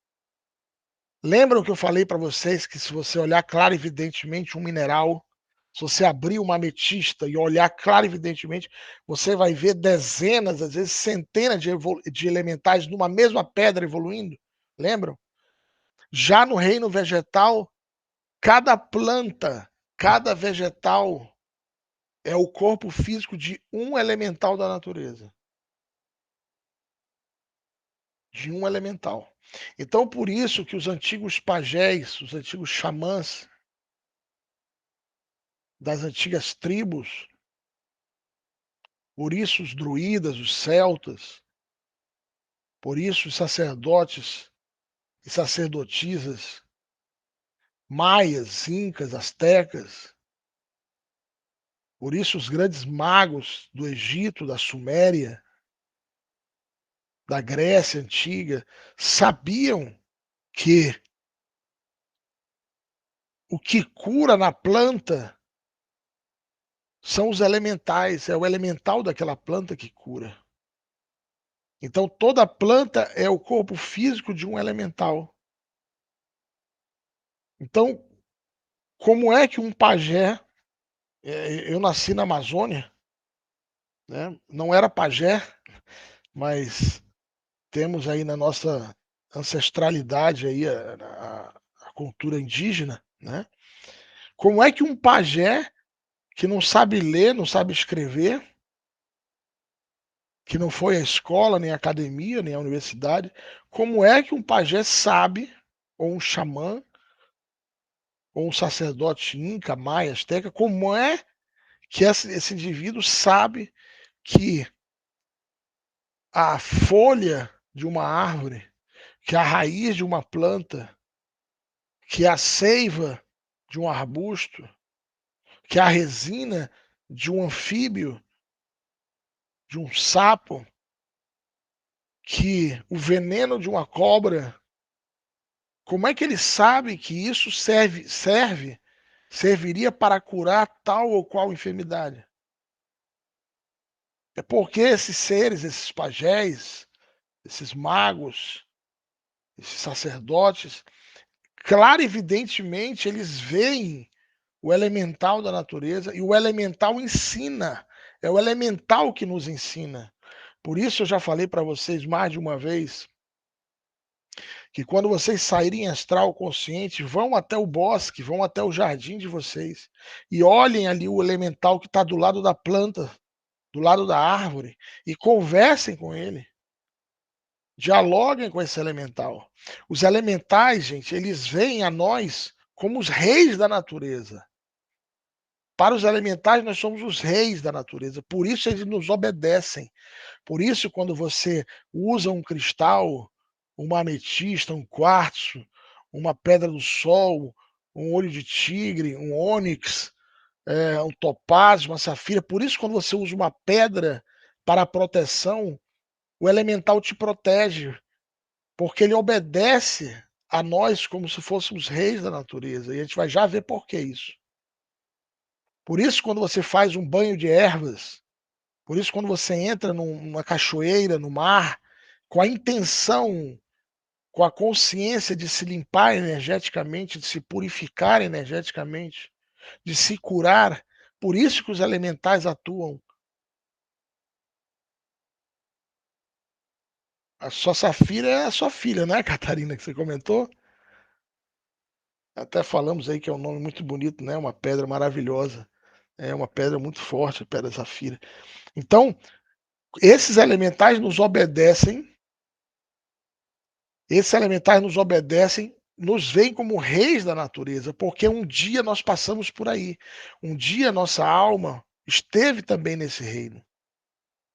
Speaker 1: Lembram que eu falei para vocês que se você olhar clarividentemente um mineral, se você abrir uma ametista e olhar clarividentemente, você vai ver dezenas, às vezes centenas de elementais numa mesma pedra evoluindo? Lembram? Já no reino vegetal, cada planta, cada vegetal é o corpo físico de um elemental da natureza. De um elemental. Então, por isso que os antigos pajés, os antigos xamãs das antigas tribos, por isso os druidas, os celtas, por isso os sacerdotes e sacerdotisas, maias, incas, astecas, por isso os grandes magos do Egito, da Suméria, da Grécia antiga, sabiam que o que cura na planta são os elementais, é o elemental daquela planta que cura. Então toda planta é o corpo físico de um elemental. Então, como é que um pajé, eu nasci na Amazônia, né? Não era pajé, mas temos aí na nossa ancestralidade aí a cultura indígena, né? Como é que um pajé que não sabe ler, não sabe escrever, que não foi à escola, nem à academia, nem à universidade, como é que um pajé sabe, ou um xamã, ou um sacerdote inca, maia, asteca, como é que esse indivíduo sabe que a folha de uma árvore, que a raiz de uma planta, que a seiva de um arbusto, que a resina de um anfíbio, de um sapo, que o veneno de uma cobra, como é que ele sabe que isso serviria para curar tal ou qual enfermidade? É porque esses seres, esses pajés, esses magos, esses sacerdotes, clarividentemente eles veem o elemental da natureza e o elemental ensina. É o elemental que nos ensina. Por isso eu já falei para vocês mais de uma vez que quando vocês saírem astral consciente, vão até o bosque, vão até o jardim de vocês e olhem ali o elemental que está do lado da planta, do lado da árvore e conversem com ele. Dialoguem com esse elemental. Os elementais, gente, eles veem a nós como os reis da natureza. Para os elementais, nós somos os reis da natureza, por isso eles nos obedecem. Por isso, quando você usa um cristal, uma ametista, um quartzo, uma pedra do sol, um olho de tigre, um ônix, um topázio, uma safira, por isso, quando você usa uma pedra para proteção, o elemental te protege, porque ele obedece a nós como se fôssemos reis da natureza. E a gente vai já ver por que isso. Por isso, quando você faz um banho de ervas, por isso, quando você entra numa cachoeira, no mar, com a intenção, com a consciência de se limpar energeticamente, de se purificar energeticamente, de se curar, por isso que os elementais atuam. A sua Safira é a sua filha, né, Catarina, que você comentou? Até falamos aí que é um nome muito bonito, né? Uma pedra maravilhosa. É uma pedra muito forte, a pedra Safira. Então, esses elementais nos obedecem. Esses elementais nos obedecem, nos veem como reis da natureza, porque um dia nós passamos por aí. Um dia nossa alma esteve também nesse reino.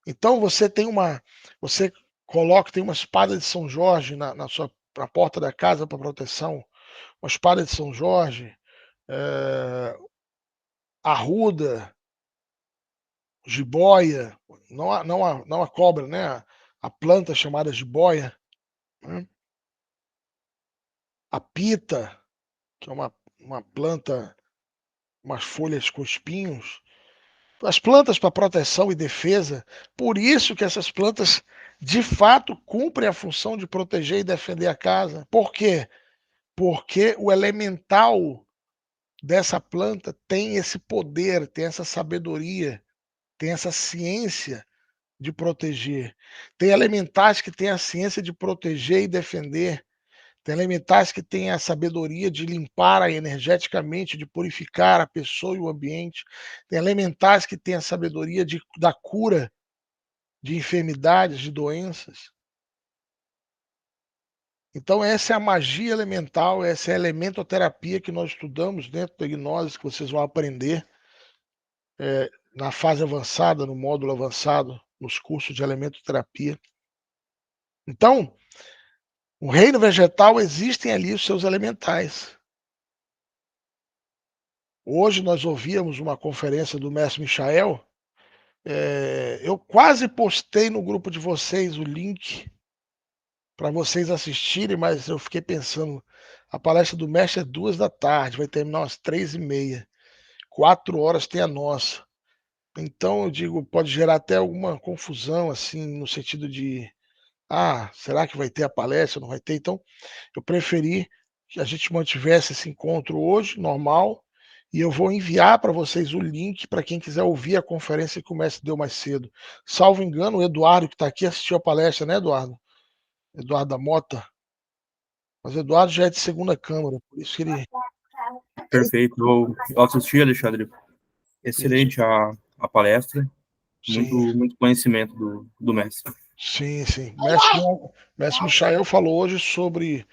Speaker 1: Então você coloca, tem uma espada de São Jorge na porta da casa para proteção, uma espada de São Jorge, arruda, jiboia, não a cobra, né? a planta chamada jiboia, né? A pita, que é uma planta, umas folhas com espinhos, as plantas para proteção e defesa. Por isso que essas plantas, de fato, cumprem a função de proteger e defender a casa. Por quê? Porque o elemental dessa planta tem esse poder, tem essa sabedoria, tem essa ciência de proteger. Tem elementais que têm a ciência de proteger e defender. Tem elementais que têm a sabedoria de limpar energeticamente, de purificar a pessoa e o ambiente. Tem elementais que têm a sabedoria da cura de enfermidades, de doenças. Então, essa é a magia elemental, essa é a elementoterapia que nós estudamos dentro da gnose, que vocês vão aprender na fase avançada, no módulo avançado, nos cursos de elementoterapia. Então, o reino vegetal existem ali os seus elementais. Hoje nós ouvíamos uma conferência do mestre Michael. Eu quase postei no grupo de vocês o link para vocês assistirem, mas eu fiquei pensando, a palestra do mestre é 2 da tarde, vai terminar às 3h30. 4 horas tem a nossa. Então eu digo, pode gerar até alguma confusão, assim, no sentido de, será que vai ter a palestra, não vai ter? Então, eu preferi que a gente mantivesse esse encontro hoje, normal, e eu vou enviar para vocês o link para quem quiser ouvir a conferência que o mestre deu mais cedo. Salvo engano, o Eduardo, que está aqui, assistiu a palestra, né, Eduardo? Eduardo da Mota. Mas o Eduardo já é de segunda câmara, por isso que ele.
Speaker 2: Perfeito. Eu assisti, Alexandre.
Speaker 1: Isso,
Speaker 2: Excelente a palestra. Muito,
Speaker 1: sim.
Speaker 2: muito conhecimento do mestre.
Speaker 1: Sim, sim. Mestre Michael falou hoje sobre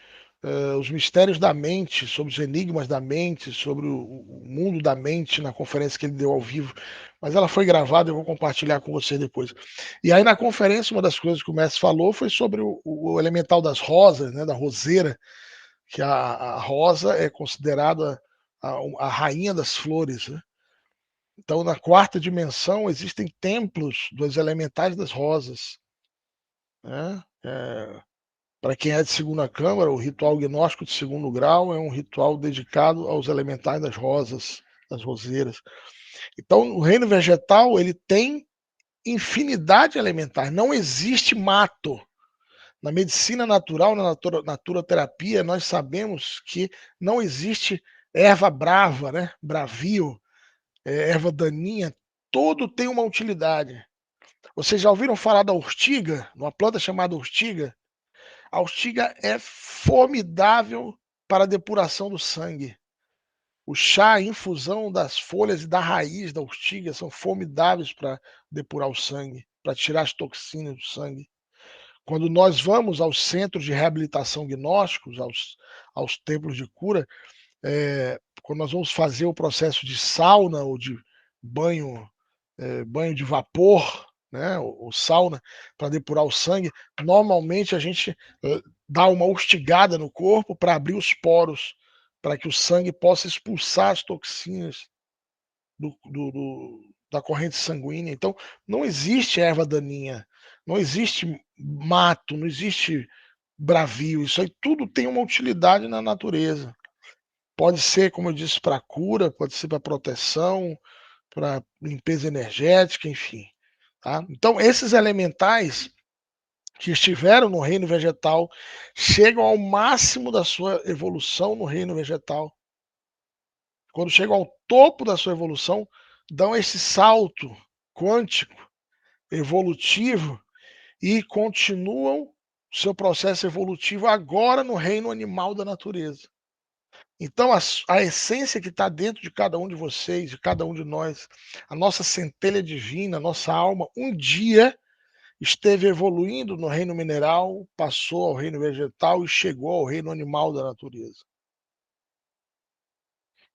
Speaker 1: os mistérios da mente, sobre os enigmas da mente, sobre o mundo da mente na conferência que ele deu ao vivo. Mas ela foi gravada, eu vou compartilhar com você depois. E aí na conferência, uma das coisas que o mestre falou foi sobre o elemental das rosas, né, da roseira, que a rosa é considerada a rainha das flores, né? Então, na quarta dimensão, existem templos dos elementais das rosas, né? Para quem é de segunda câmara, o ritual gnóstico de segundo grau é um ritual dedicado aos elementais das rosas, das roseiras. Então, o reino vegetal ele tem infinidade de elementais. Não existe mato. Na medicina natural, na naturoterapia, nós sabemos que não existe erva brava, né? Bravio, erva daninha. Tudo tem uma utilidade. Vocês já ouviram falar da ortiga? Uma planta chamada ortiga? A ortiga é formidável para a depuração do sangue. O chá, a infusão das folhas e da raiz da ortiga são formidáveis para depurar o sangue, para tirar as toxinas do sangue. Quando nós vamos aos centros de reabilitação gnósticos, aos templos de cura, quando nós vamos fazer o processo de sauna ou de banho, banho de vapor, né, ou sauna, para depurar o sangue, normalmente a gente dá uma ustigada no corpo para abrir os poros, para que o sangue possa expulsar as toxinas da corrente sanguínea. Então, não existe erva daninha, não existe mato, não existe bravio. Isso aí tudo tem uma utilidade na natureza. Pode ser, como eu disse, para cura, pode ser para proteção, para limpeza energética, enfim. Tá? Então, esses elementais que estiveram no reino vegetal chegam ao máximo da sua evolução no reino vegetal. Quando chegam ao topo da sua evolução, dão esse salto quântico, evolutivo, e continuam seu processo evolutivo agora no reino animal da natureza. Então, a essência que está dentro de cada um de vocês, de cada um de nós, a nossa centelha divina, a nossa alma, um dia esteve evoluindo no reino mineral, passou ao reino vegetal e chegou ao reino animal da natureza.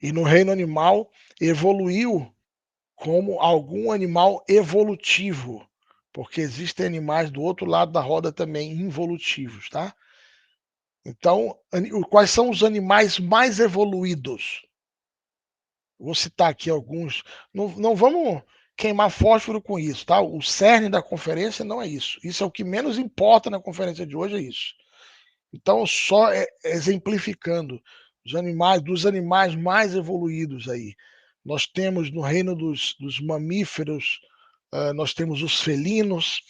Speaker 1: E no reino animal evoluiu como algum animal evolutivo, porque existem animais do outro lado da roda também involutivos, tá? Então, quais são os animais mais evoluídos? Vou citar aqui alguns. Não, não vamos queimar fósforo com isso, tá? O cerne da conferência não é isso. Isso é o que menos importa na conferência de hoje, é isso. Então, só exemplificando, dos animais mais evoluídos aí. Nós temos no reino dos mamíferos, nós temos os felinos,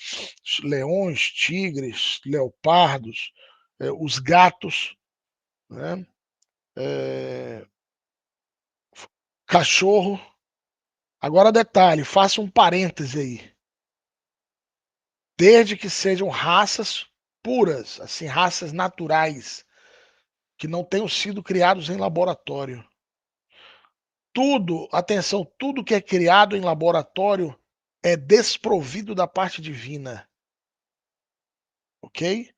Speaker 1: leões, tigres, leopardos, os gatos, né? Cachorro. Agora, detalhe, faça um parêntese aí. Desde que sejam raças puras, assim, raças naturais, que não tenham sido criados em laboratório. Tudo, atenção, tudo que é criado em laboratório é desprovido da parte divina. Ok?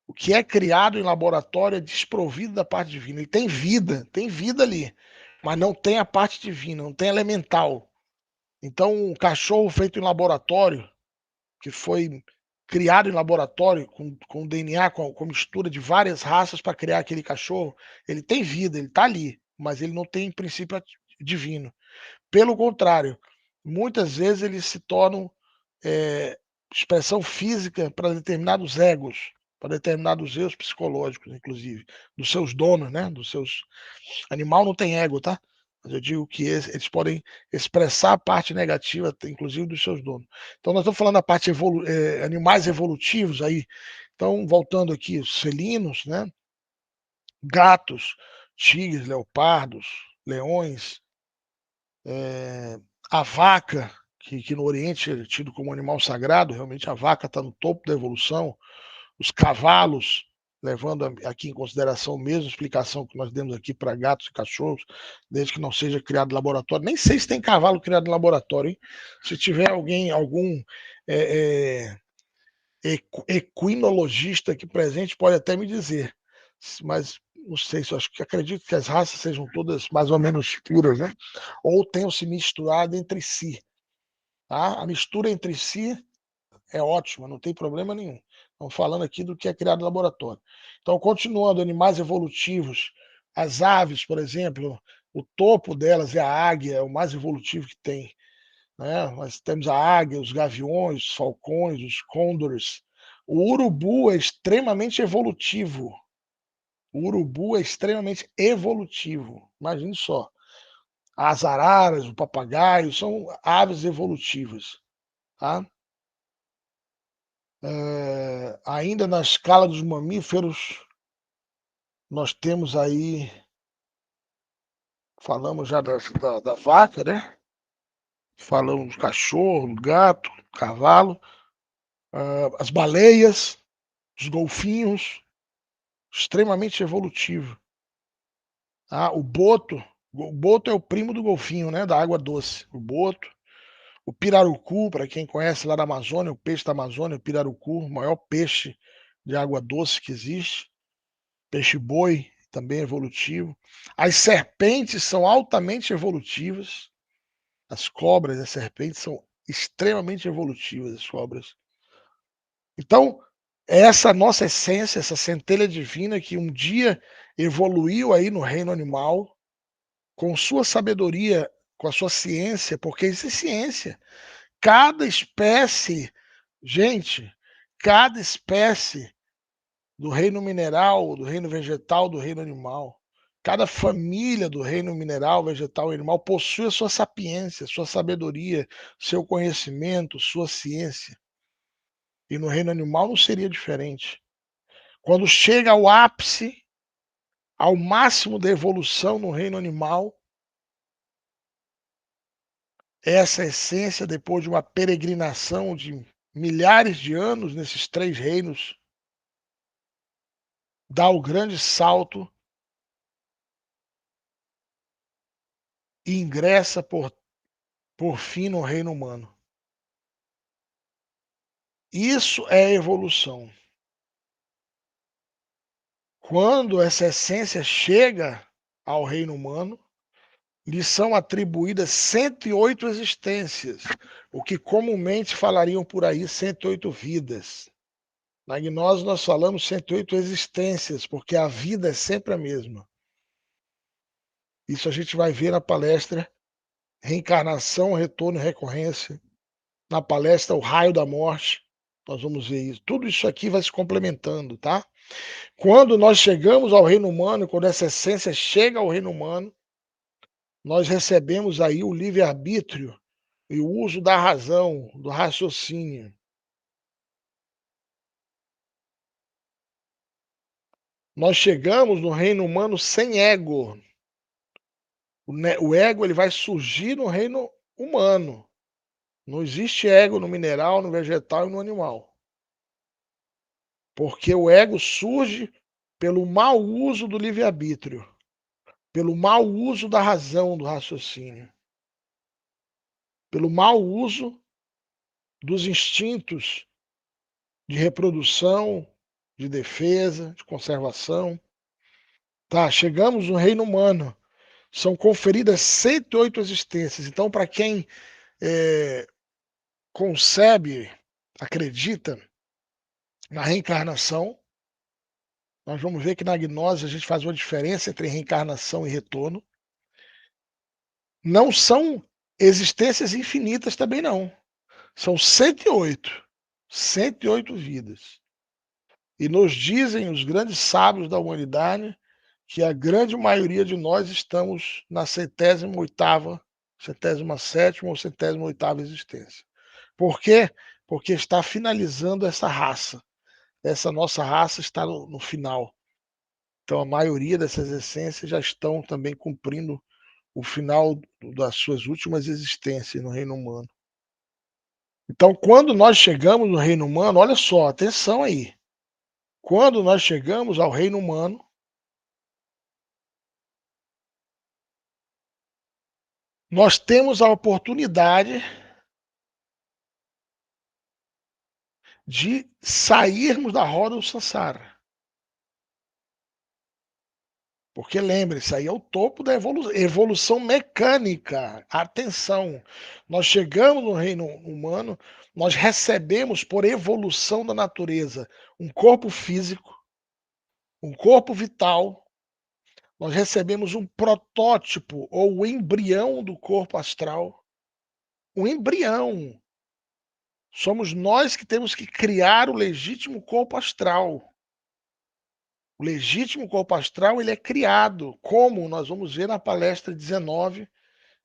Speaker 1: O que é criado em laboratório é desprovido da parte divina. E tem vida ali, mas não tem a parte divina, não tem elemental. Então, um cachorro feito em laboratório, que foi criado em laboratório com DNA, com mistura de várias raças para criar aquele cachorro, ele tem vida, ele está ali, mas ele não tem princípio divino. Pelo contrário, muitas vezes eles se tornam expressão física para determinados egos, para determinados eus psicológicos, inclusive, dos seus donos, né? Dos seus. Animal não tem ego, tá? Mas eu digo que eles podem expressar a parte negativa, inclusive dos seus donos. Então, nós estamos falando da parte animais evolutivos aí. Então, voltando aqui, os felinos, né? Gatos, tigres, leopardos, leões, a vaca, que no Oriente é tido como animal sagrado, realmente a vaca está no topo da evolução, os cavalos, levando aqui em consideração a mesma explicação que nós demos aqui para gatos e cachorros, desde que não seja criado em laboratório. Nem sei se tem cavalo criado em laboratório, hein? Se tiver algum equinologista aqui presente, pode até me dizer, mas não sei, acho que acredito que as raças sejam todas mais ou menos puras, né? Ou tenham se misturado entre si. Tá? A mistura entre si é ótima, não tem problema nenhum. Estamos falando aqui do que é criado no laboratório. Então, continuando, animais evolutivos, as aves, por exemplo, o topo delas é a águia, é o mais evolutivo que tem. Né? Nós temos a águia, os gaviões, os falcões, os côndores. O urubu é extremamente evolutivo. O urubu é extremamente evolutivo. Imagine só. As araras, o papagaio, são aves evolutivas. Tá? Ainda na escala dos mamíferos, nós temos aí, falamos já da vaca, né? Falamos do cachorro, do gato, do cavalo, as baleias, os golfinhos, extremamente evolutivo. O boto é o primo do golfinho, né? Da água doce. O boto. O pirarucu, para quem conhece lá da Amazônia, o peixe da Amazônia, o pirarucu, o maior peixe de água doce que existe. Peixe-boi, também evolutivo. As serpentes são altamente evolutivas. As cobras e as serpentes são extremamente evolutivas, as cobras. Então, essa nossa essência, essa centelha divina que um dia evoluiu aí no reino animal, com sua sabedoria, com a sua ciência, porque isso é ciência. Cada espécie, gente, cada espécie do reino mineral, do reino vegetal, do reino animal. Cada família do reino mineral, vegetal e animal possui a sua sapiência, sua sabedoria, seu conhecimento, sua ciência. E no reino animal não seria diferente. Quando chega ao ápice, ao máximo da evolução no reino animal, essa essência, depois de uma peregrinação de milhares de anos nesses três reinos, dá o grande salto e ingressa por fim no reino humano. Isso é evolução. Quando essa essência chega ao reino humano, lhe são atribuídas 108 existências, o que comumente falariam por aí 108 vidas. Na gnose nós falamos 108 existências, porque a vida é sempre a mesma. Isso a gente vai ver na palestra reencarnação, retorno e recorrência. Na palestra O Raio da Morte, nós vamos ver isso. Tudo isso aqui vai se complementando, tá? Quando nós chegamos ao reino humano, quando essa essência chega ao reino humano, nós recebemos aí o livre-arbítrio e o uso da razão, do raciocínio. Nós chegamos no reino humano sem ego. O ego ele vai surgir no reino humano. Não existe ego no mineral, no vegetal e no animal. Porque o ego surge pelo mau uso do livre-arbítrio, pelo mau uso da razão, do raciocínio, pelo mau uso dos instintos de reprodução, de defesa, de conservação. Tá, chegamos no reino humano. São conferidas 108 existências. Então, para quem concebe, acredita na reencarnação, nós vamos ver que na gnose a gente faz uma diferença entre reencarnação e retorno. Não são existências infinitas também não. São 108. 108 vidas. E nos dizem os grandes sábios da humanidade que a grande maioria de nós estamos na 108ª, 107ª ou 108ª existência. Por quê? Porque está finalizando essa raça. Essa nossa raça está no final. Então a maioria dessas essências já estão também cumprindo o final das suas últimas existências no reino humano. Então, quando nós chegamos no reino humano, olha só, atenção aí. Quando nós chegamos ao reino humano, nós temos a oportunidade de sairmos da roda do samsara. Porque lembre, isso aí é o topo da evolução mecânica. Atenção, nós chegamos no reino humano, nós recebemos por evolução da natureza um corpo físico, um corpo vital, nós recebemos um protótipo ou o embrião do corpo astral. Um embrião. Somos nós que temos que criar o legítimo corpo astral. O legítimo corpo astral ele é criado, como nós vamos ver na palestra 19,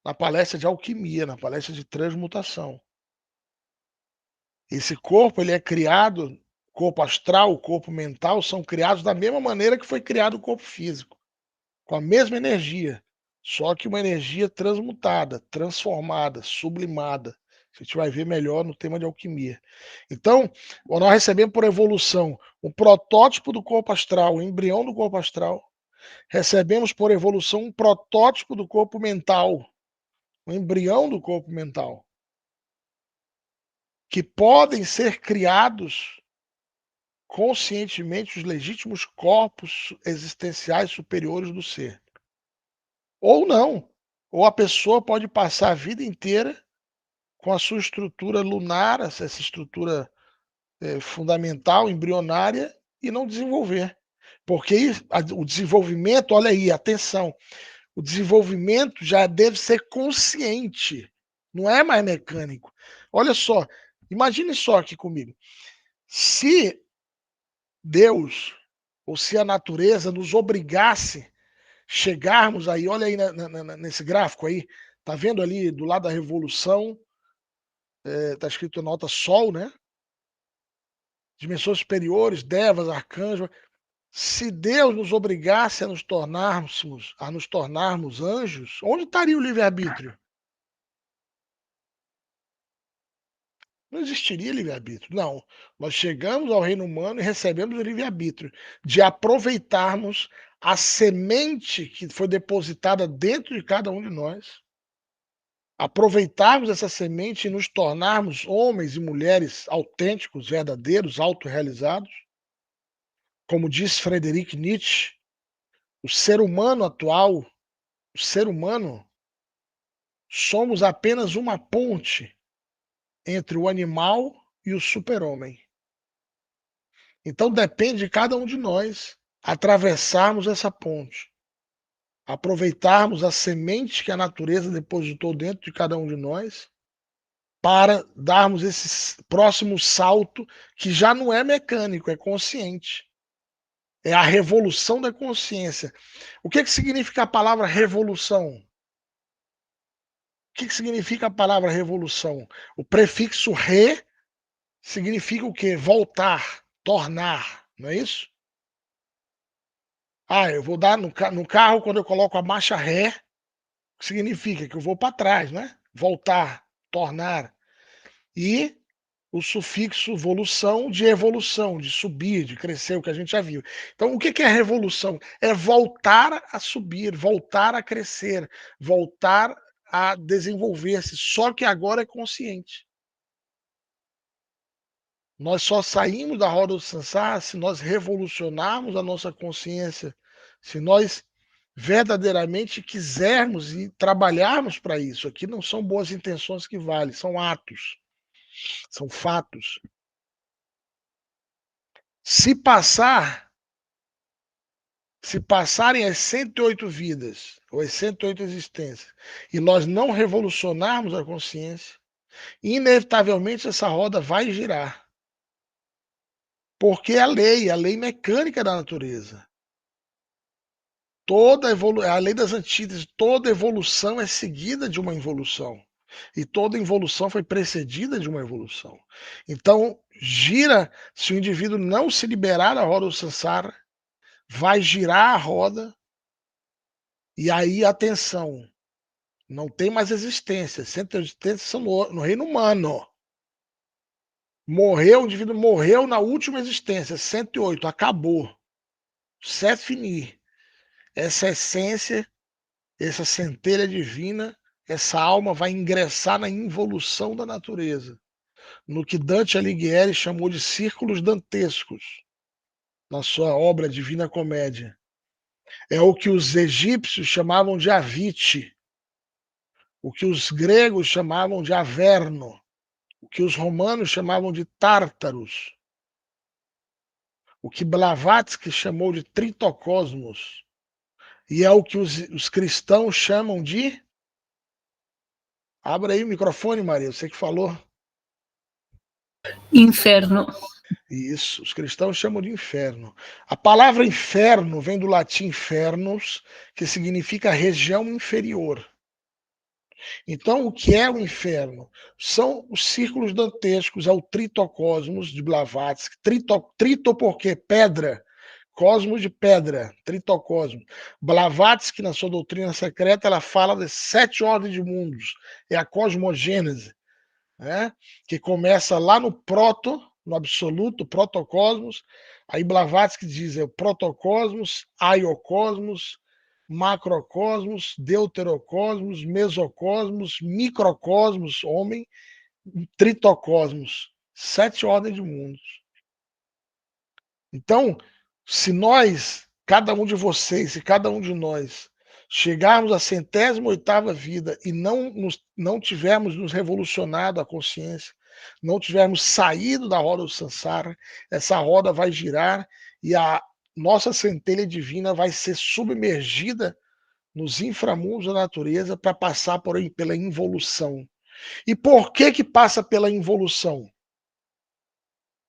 Speaker 1: na palestra de alquimia, na palestra de transmutação. Esse corpo ele é criado, corpo astral, corpo mental são criados da mesma maneira que foi criado o corpo físico, com a mesma energia, só que uma energia transmutada, transformada, sublimada. A gente vai ver melhor no tema de alquimia. Então, nós recebemos por evolução um protótipo do corpo astral, o embrião do corpo astral. Recebemos por evolução um protótipo do corpo mental, o embrião do corpo mental, que podem ser criados conscientemente os legítimos corpos existenciais superiores do ser. Ou não. Ou a pessoa pode passar a vida inteira com a sua estrutura lunar, essa estrutura fundamental, embrionária, e não desenvolver. Porque o desenvolvimento, olha aí, atenção, o desenvolvimento já deve ser consciente, não é mais mecânico. Olha só, imagine só aqui comigo. Se Deus, ou se a natureza nos obrigasse chegarmos aí, olha aí nesse gráfico aí, tá vendo ali do lado da revolução, tá escrito nota Sol, né? Dimensões superiores, devas, arcanjos. Se Deus nos obrigasse a nos tornarmos anjos, onde estaria o livre-arbítrio? Não existiria livre-arbítrio. Não. Nós chegamos ao reino humano e recebemos o livre-arbítrio de aproveitarmos a semente que foi depositada dentro de cada um de nós, aproveitarmos essa semente e nos tornarmos homens e mulheres autênticos, verdadeiros, autorrealizados. Como diz Friedrich Nietzsche, o ser humano atual, o ser humano, somos apenas uma ponte entre o animal e o super-homem. Então depende de cada um de nós atravessarmos essa ponte, aproveitarmos a semente que a natureza depositou dentro de cada um de nós, para darmos esse próximo salto, que já não é mecânico, é consciente. É a revolução da consciência. O que significa a palavra revolução? O que significa a palavra revolução? O prefixo re significa o quê? Voltar, tornar, não é isso? Eu vou dar no carro, quando eu coloco a marcha ré, significa que eu vou para trás, né? Voltar, tornar. E o sufixo evolução, de subir, de crescer, o que a gente já viu. Então, o que é revolução? É voltar a subir, voltar a crescer, voltar a desenvolver-se, só que agora é consciente. Nós só saímos da roda do samsara se nós revolucionarmos a nossa consciência, se nós verdadeiramente quisermos e trabalharmos para isso. Aqui não são boas intenções que valem, são atos, são fatos. Se passarem as 108 vidas, ou as 108 existências, e nós não revolucionarmos a consciência, inevitavelmente essa roda vai girar. Porque é a lei mecânica da natureza. A lei das antíteses, toda evolução é seguida de uma involução. E toda involução foi precedida de uma evolução. Então, gira, se o indivíduo não se liberar da roda do samsara, vai girar a roda, e aí, atenção, não tem mais existência. Centro de existência são no reino humano. Morreu, o indivíduo morreu na última existência, 108, acabou. C'est fini. Essa essência, essa centelha divina, essa alma vai ingressar na involução da natureza, no que Dante Alighieri chamou de círculos dantescos, na sua obra Divina Comédia. É o que os egípcios chamavam de Avite, o que os gregos chamavam de Averno, o que os romanos chamavam de Tártaros, o que Blavatsky chamou de Tritocosmos, e é o que os cristãos chamam de... Abra aí o microfone, Maria, você que falou.
Speaker 3: Inferno.
Speaker 1: Isso, os cristãos chamam de inferno. A palavra inferno vem do latim infernus, que significa região inferior. Então, o que é o inferno? São os círculos dantescos, é o tritocosmos de Blavatsky. Trito porque pedra, cosmos de pedra, tritocosmos. Blavatsky, na sua doutrina secreta, ela fala de 7 ordens de mundos. É a cosmogênese, né? Que começa lá no no absoluto, protocosmos. Aí Blavatsky diz, é o protocosmos, aiocosmos, macrocosmos, deuterocosmos, mesocosmos, microcosmos, homem, tritocosmos, 7 ordens de mundos. Então, se nós, cada um de vocês e cada um de nós, chegarmos à 108ª vida e não tivermos nos revolucionado a consciência, não tivermos saído da roda do samsara, essa roda vai girar e a nossa centelha divina vai ser submergida nos inframundos da natureza para passar pela involução. E por que passa pela involução?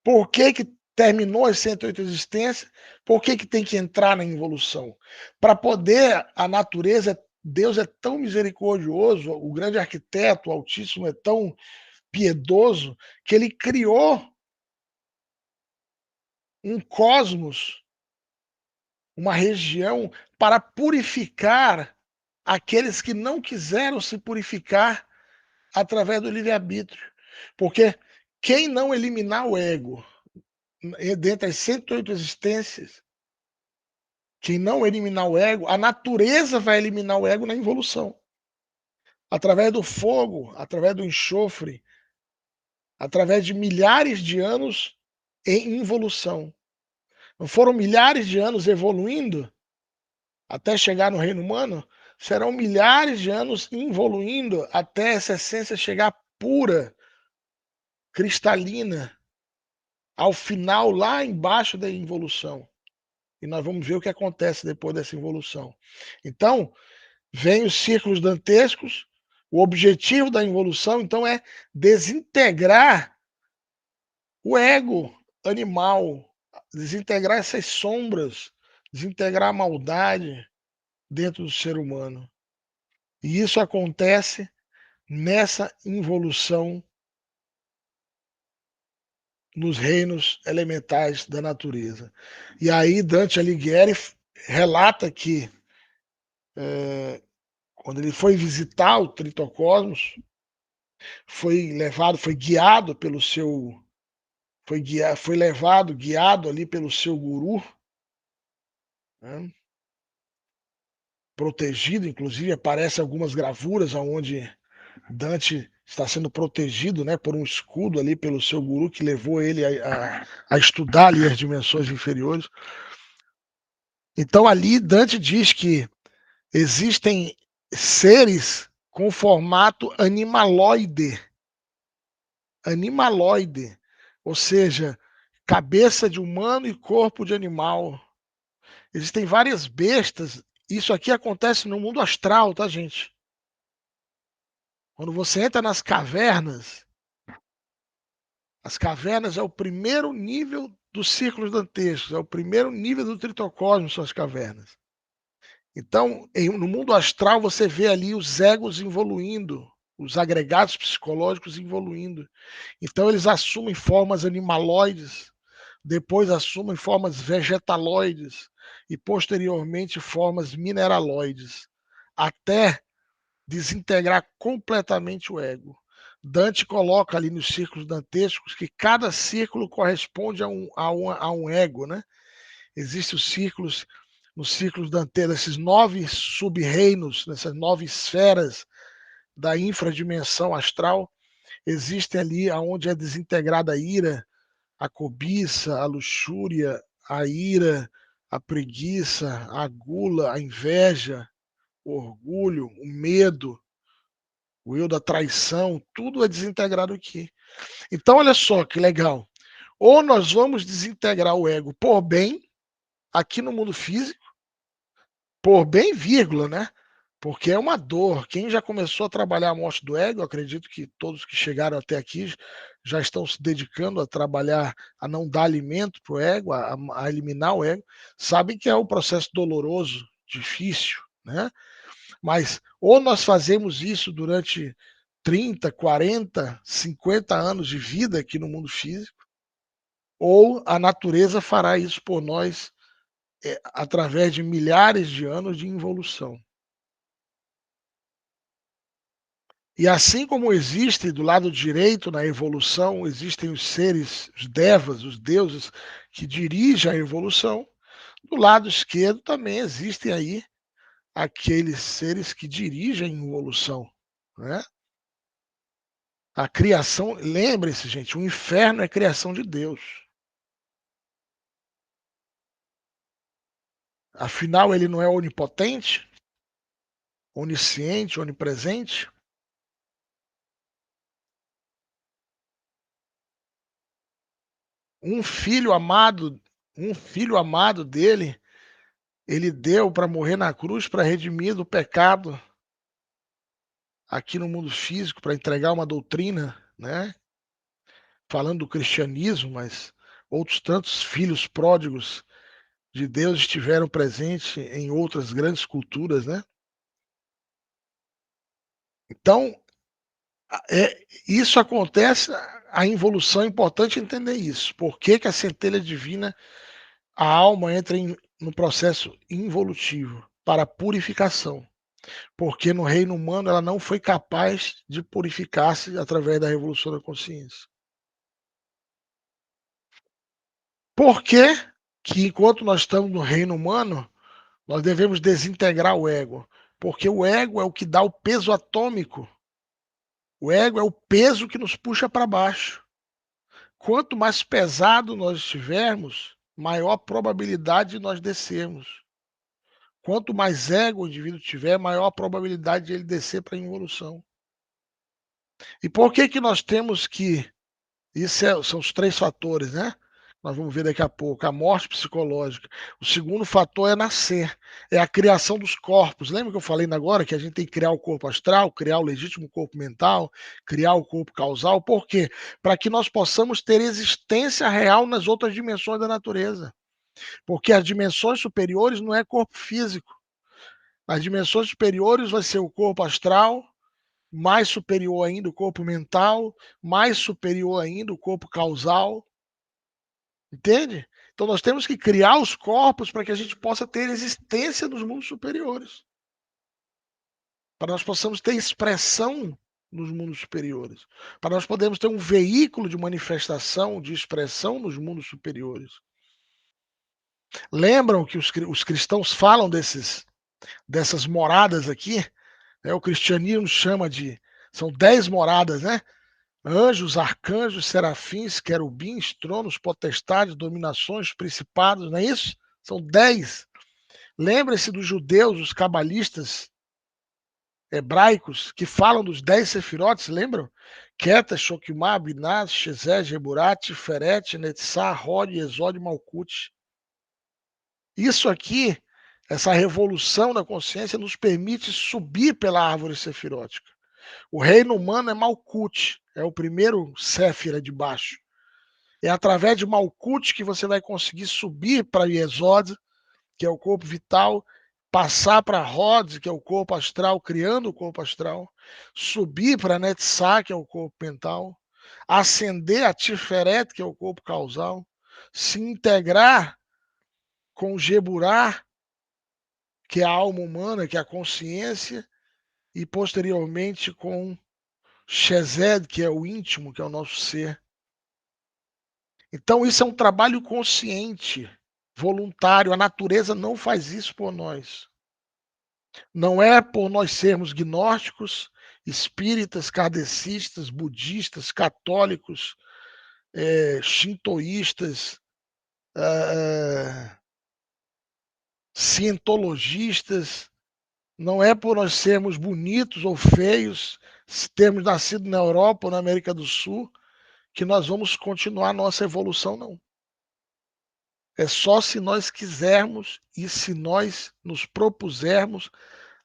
Speaker 1: Por que terminou as 108 existências? Por que tem que entrar na involução? Para poder, a natureza, Deus é tão misericordioso, o grande arquiteto, o Altíssimo é tão piedoso, que ele criou um cosmos, uma região para purificar aqueles que não quiseram se purificar através do livre-arbítrio. Porque quem não eliminar o ego dentre as 108 existências, quem não eliminar o ego, a natureza vai eliminar o ego na involução. Através do fogo, através do enxofre, através de milhares de anos em involução. Não foram milhares de anos evoluindo até chegar no reino humano? Serão milhares de anos evoluindo até essa essência chegar pura, cristalina, ao final, lá embaixo da involução. E nós vamos ver o que acontece depois dessa involução. Então, vem os círculos dantescos. O objetivo da involução, então, é desintegrar o ego animal, desintegrar essas sombras, desintegrar a maldade dentro do ser humano. E isso acontece nessa involução nos reinos elementais da natureza. E aí Dante Alighieri relata que quando ele foi visitar o Tritocosmos, foi guiado pelo seu, guiado ali pelo seu guru, né? Protegido, inclusive aparecem algumas gravuras onde Dante está sendo protegido, né, por um escudo ali pelo seu guru que levou ele a estudar ali as dimensões inferiores. Então ali Dante diz que existem seres com formato animaloide, ou seja, cabeça de humano e corpo de animal. Existem várias bestas. Isso aqui acontece no mundo astral, tá, gente? Quando você entra nas cavernas, as cavernas é o primeiro nível dos círculos dantescos, é o primeiro nível do Tritocosmos, são as cavernas. Então, no mundo astral, você vê ali os egos evoluindo, os agregados psicológicos evoluindo. Então, eles assumem formas animaloides, depois assumem formas vegetaloides e, posteriormente, formas mineraloides, até desintegrar completamente o ego. Dante coloca ali nos círculos dantescos que cada círculo corresponde a um ego, né? Existem os círculos, nos círculos dantescos, esses 9 sub-reinos, nessas 9 esferas da infradimensão astral, existem ali onde é desintegrada a ira, a cobiça, a luxúria, a ira, a preguiça, a gula, a inveja, o orgulho, o medo, o eu da traição, tudo é desintegrado aqui. Então, olha só que legal. Ou nós vamos desintegrar o ego por bem, aqui no mundo físico, por bem, vírgula, né? Porque é uma dor. Quem já começou a trabalhar a morte do ego, acredito que todos que chegaram até aqui já estão se dedicando a trabalhar, a não dar alimento para o ego, a eliminar o ego, sabem que é um processo doloroso, difícil, né? Mas ou nós fazemos isso durante 30, 40, 50 anos de vida aqui no mundo físico, ou a natureza fará isso por nós através de milhares de anos de involução. E assim como existe do lado direito na evolução, existem os seres, os devas, os deuses que dirigem a evolução, do lado esquerdo também existem aí aqueles seres que dirigem a evolução, né? A criação, lembre-se, gente, o inferno é criação de Deus. Afinal, ele não é onipotente, onisciente, onipresente? Um filho amado dele, ele deu para morrer na cruz para redimir do pecado aqui no mundo físico, para entregar uma doutrina, né? Falando do cristianismo, mas outros tantos filhos pródigos de Deus estiveram presentes em outras grandes culturas, né? Então, isso acontece, a involução é importante entender isso. Por que, que a centelha divina, a alma entra no processo involutivo para purificação? Porque no reino humano ela não foi capaz de purificar-se através da revolução da consciência. Por que que enquanto nós estamos no reino humano, nós devemos desintegrar o ego? Porque o ego é o que dá o peso atômico. O ego é o peso que nos puxa para baixo. Quanto mais pesado nós estivermos, maior a probabilidade de nós descermos. Quanto mais ego o indivíduo tiver, maior a probabilidade de ele descer para a involução. E por que que nós temos que... São os 3 fatores, né? Nós vamos ver daqui a pouco, a morte psicológica. O segundo fator é nascer, é a criação dos corpos. Lembra que eu falei agora que a gente tem que criar o corpo astral, criar o legítimo corpo mental, criar o corpo causal? Por quê? Para que nós possamos ter existência real nas outras dimensões da natureza. Porque as dimensões superiores não é corpo físico. As dimensões superiores vai ser o corpo astral, mais superior ainda o corpo mental, mais superior ainda o corpo causal. Entende? Então nós temos que criar os corpos para que a gente possa ter existência nos mundos superiores. Para nós possamos ter expressão nos mundos superiores. Para nós podermos ter um veículo de manifestação, de expressão nos mundos superiores. Lembram que os cristãos falam dessas moradas aqui? Né? O cristianismo chama de... São 10 moradas, né? Anjos, arcanjos, serafins, querubins, tronos, potestades, dominações, principados, não é isso? São 10. Lembre-se dos judeus, os cabalistas hebraicos, que falam dos 10 sefirotes, lembram? Queta, Shokimah, Binaz, Shezé, Geburat, Feret, Netzah, Rod, Exod, Malkut. Isso aqui, essa revolução da consciência, nos permite subir pela árvore sefirótica. O reino humano é Malkut, é o primeiro Séfira de baixo. É através de Malkut que você vai conseguir subir para Yesod, que é o corpo vital, passar para Rod, que é o corpo astral, criando o corpo astral, subir para Netzah, que é o corpo mental, ascender a Tiferet, que é o corpo causal, se integrar com Geburah, que é a alma humana, que é a consciência, e posteriormente com Shezed, que é o íntimo, que é o nosso ser. Então isso é um trabalho consciente, voluntário. A natureza não faz isso por nós. Não é por nós sermos gnósticos, espíritas, kardecistas, budistas, católicos, shintoístas, cientologistas. Não é por nós sermos bonitos ou feios, se termos nascido na Europa ou na América do Sul, que nós vamos continuar nossa evolução, não. É só se nós quisermos e se nós nos propusermos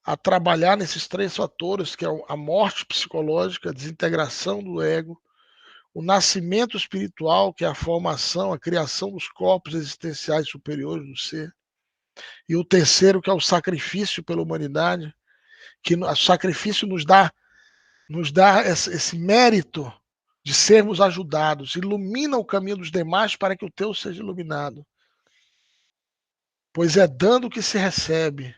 Speaker 1: a trabalhar nesses 3 fatores, que é a morte psicológica, a desintegração do ego, o nascimento espiritual, que é a formação, a criação dos corpos existenciais superiores do ser, e o terceiro, que é o sacrifício pela humanidade, que o sacrifício nos dá esse mérito de sermos ajudados, ilumina o caminho dos demais para que o teu seja iluminado. Pois é dando que se recebe.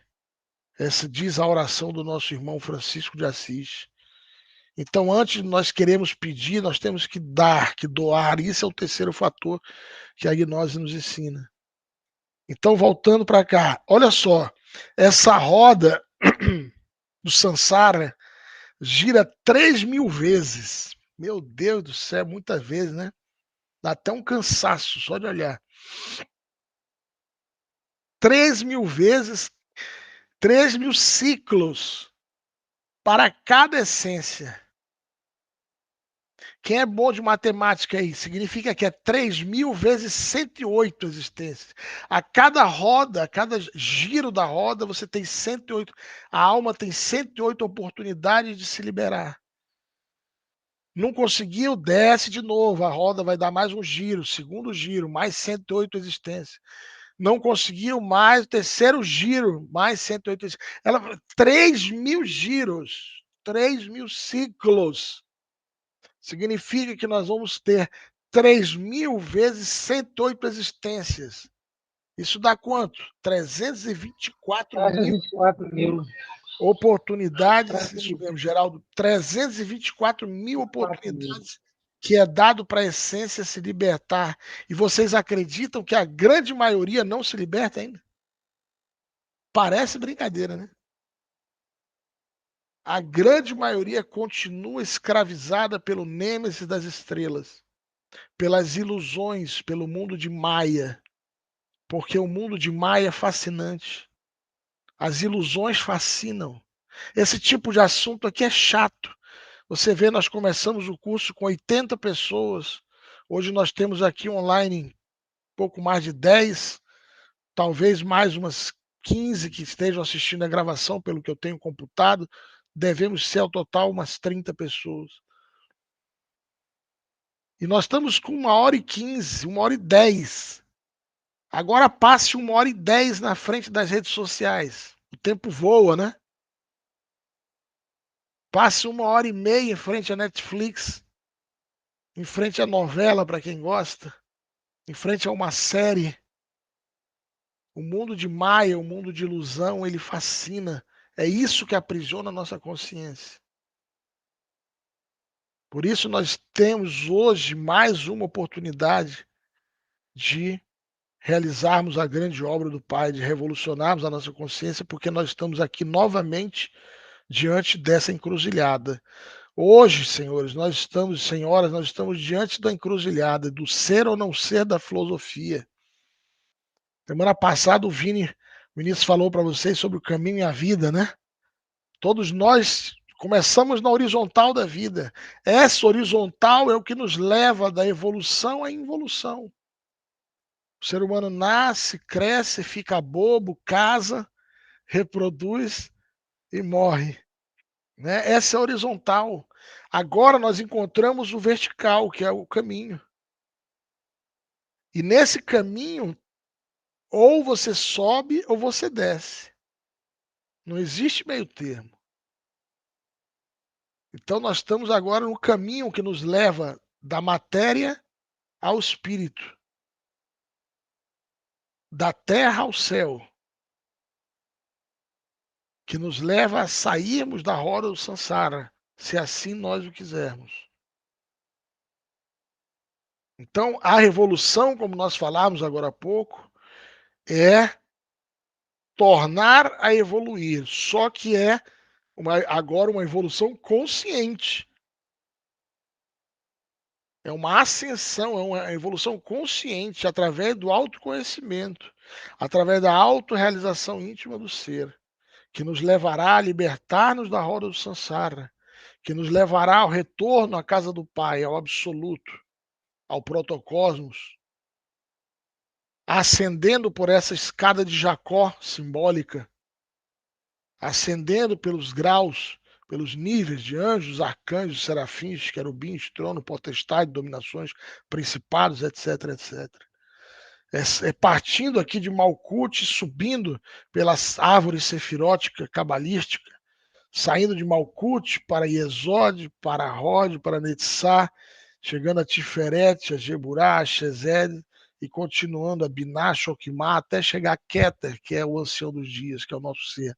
Speaker 1: Essa diz a oração do nosso irmão Francisco de Assis. Então, antes de nós queremos pedir, nós temos que dar, que doar. Isso é o terceiro fator que a gnose nos ensina. Então, voltando para cá, olha só, essa roda do Sansara gira 3.000 vezes. Meu Deus do céu, muitas vezes, né? Dá até um cansaço só de olhar. 3.000 vezes, 3.000 ciclos para cada essência. Quem é bom de matemática aí, significa que é 3.000 vezes 108 existências. A cada roda, a cada giro da roda, você tem 108. A alma tem 108 oportunidades de se liberar. Não conseguiu, desce de novo. A roda vai dar mais um giro, segundo giro, mais 108 existências. Não conseguiu mais, terceiro giro, mais 108 existências. 3.000 giros, 3.000 ciclos. Significa que nós vamos ter 3.000 vezes 108 existências. Isso dá quanto? 324
Speaker 3: mil
Speaker 1: oportunidades, isso mesmo, Geraldo, 324 mil oportunidades que é dado para a essência se libertar. E vocês acreditam que a grande maioria não se liberta ainda? Parece brincadeira, né? A grande maioria continua escravizada pelo nêmesis das estrelas, pelas ilusões, pelo mundo de Maia, porque o mundo de Maia é fascinante. As ilusões fascinam. Esse tipo de assunto aqui é chato. Você vê, nós começamos o curso com 80 pessoas. Hoje nós temos aqui online pouco mais de 10, talvez mais umas 15 que estejam assistindo a gravação, pelo que eu tenho computado, devemos ser ao total umas 30 pessoas. E nós estamos com 1h15, 1h10. Agora passe 1h10 na frente das redes sociais. O tempo voa, né? Passe 1h30 em frente à Netflix, em frente à novela, para quem gosta, em frente a uma série. O mundo de Maia, o mundo de ilusão, ele fascina. É isso que aprisiona a nossa consciência. Por isso nós temos hoje mais uma oportunidade de realizarmos a grande obra do Pai, de revolucionarmos a nossa consciência, porque nós estamos aqui novamente diante dessa encruzilhada. Hoje, senhores, senhoras, nós estamos diante da encruzilhada do ser ou não ser da filosofia. Semana passada o Vinícius falou para vocês sobre o caminho e a vida, né? Todos nós começamos na horizontal da vida. Essa horizontal é o que nos leva da evolução à involução. O ser humano nasce, cresce, fica bobo, casa, reproduz e morre. Né? Essa é a horizontal. Agora nós encontramos o vertical, que é o caminho. E nesse caminho, ou você sobe ou você desce. Não existe meio termo. Então nós estamos agora no caminho que nos leva da matéria ao espírito, da terra ao céu, que nos leva a sairmos da roda do samsara, se assim nós o quisermos. Então, a revolução, como nós falamos agora há pouco, é tornar a evoluir, só que é agora uma evolução consciente. É uma ascensão, é uma evolução consciente através do autoconhecimento, através da autorrealização íntima do ser, que nos levará a libertar-nos da roda do samsara, que nos levará ao retorno à casa do Pai, ao absoluto, ao protocosmos, ascendendo por essa escada de Jacó simbólica, ascendendo pelos graus, pelos níveis de anjos, arcanjos, serafins, querubins, trono, potestade, dominações, principados, etc, etc. É partindo aqui de Malkuth, subindo pelas árvores sefirótica, cabalística, saindo de Malkuth para Yesod, para Rod, para Netzah, chegando a Tiferet, a Geburá, a Shezed, e continuando a Binah, Shokimah, até chegar a Keter, que é o ancião dos dias, que é o nosso ser.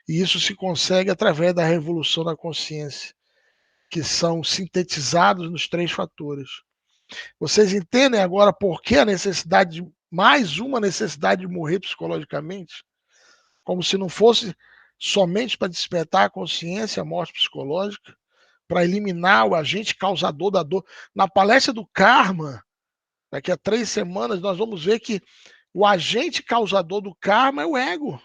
Speaker 1: E isso se consegue através da revolução da consciência, que são sintetizados nos 3 fatores. Vocês entendem agora por que a necessidade mais uma necessidade de morrer psicologicamente? Como se não fosse somente para despertar a consciência, a morte psicológica, para eliminar o agente causador da dor. Na palestra do karma, daqui a 3 semanas, nós vamos ver que o agente causador do karma é o ego.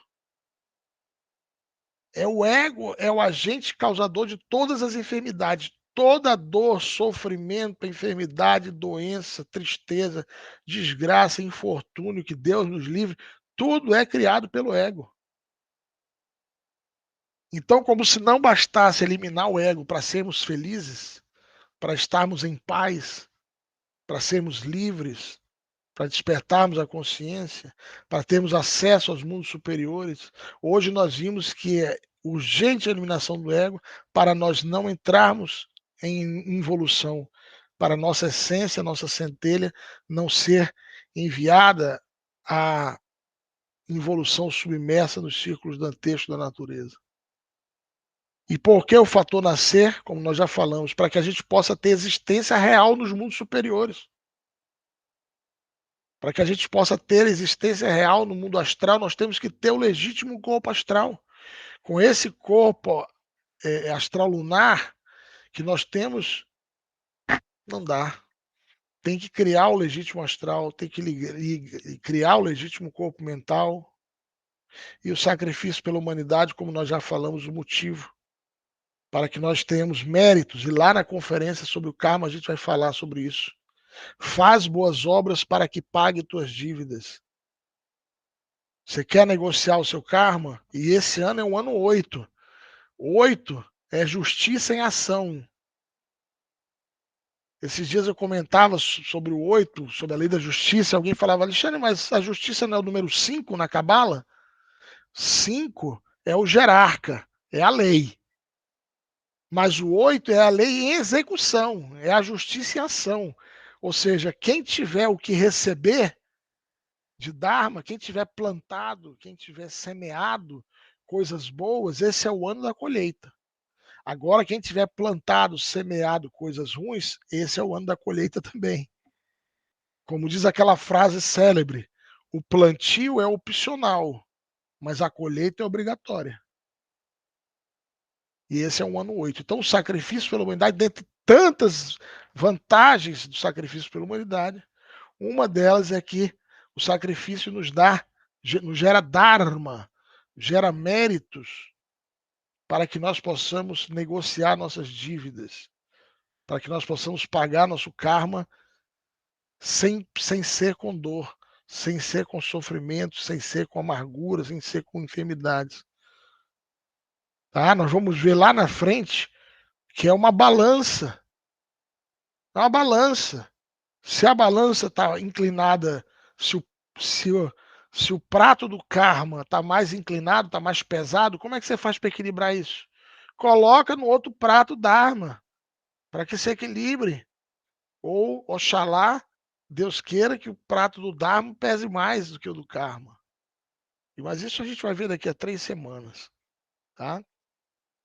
Speaker 1: É o ego, é o agente causador de todas as enfermidades. Toda dor, sofrimento, enfermidade, doença, tristeza, desgraça, infortúnio, que Deus nos livre, tudo é criado pelo ego. Então, como se não bastasse eliminar o ego para sermos felizes, para estarmos em paz, para sermos livres, para despertarmos a consciência, para termos acesso aos mundos superiores, hoje nós vimos que é urgente a eliminação do ego para nós não entrarmos em involução, para nossa essência, nossa centelha não ser enviada à involução submersa nos círculos dantescos da natureza. E por que o fator nascer, como nós já falamos, para que a gente possa ter existência real nos mundos superiores. Para que a gente possa ter existência real no mundo astral, nós temos que ter o legítimo corpo astral. Com esse corpo astral lunar que nós temos, não dá. Tem que criar o legítimo astral, tem que criar o legítimo corpo mental. E o sacrifício pela humanidade, como nós já falamos, o motivo para que nós tenhamos méritos. E lá na conferência sobre o karma a gente vai falar sobre isso. Faz boas obras para que pague tuas dívidas. Você quer negociar o seu karma? E esse ano é o ano 8. 8 é justiça em ação. Esses dias eu comentava sobre o 8, sobre a lei da justiça. Alguém falava, Alexandre, mas a justiça não é o número 5 na Cabala? 5 é o jerarca, é a lei. Mas o 8 é a lei em execução, é a justiça em ação. Ou seja, quem tiver o que receber de Dharma, quem tiver plantado, quem tiver semeado coisas boas, esse é o ano da colheita. Agora, quem tiver plantado, semeado coisas ruins, esse é o ano da colheita também. Como diz aquela frase célebre, o plantio é opcional, mas a colheita é obrigatória. E esse é um ano 8. Então, o sacrifício pela humanidade, dentre tantas vantagens do sacrifício pela humanidade, uma delas é que o sacrifício nos gera dharma, gera méritos para que nós possamos negociar nossas dívidas, para que nós possamos pagar nosso karma sem ser com dor, sem ser com sofrimento, sem ser com amargura, sem ser com enfermidades. Tá? Nós vamos ver lá na frente que é uma balança. É uma balança. Se a balança está inclinada, se o, se, o, se o prato do karma está mais inclinado, está mais pesado, como é que você faz para equilibrar isso? Coloca no outro prato dharma, para que se equilibre. Ou, oxalá, Deus queira que o prato do dharma pese mais do que o do karma. Mas isso a gente vai ver daqui a 3 semanas. Tá?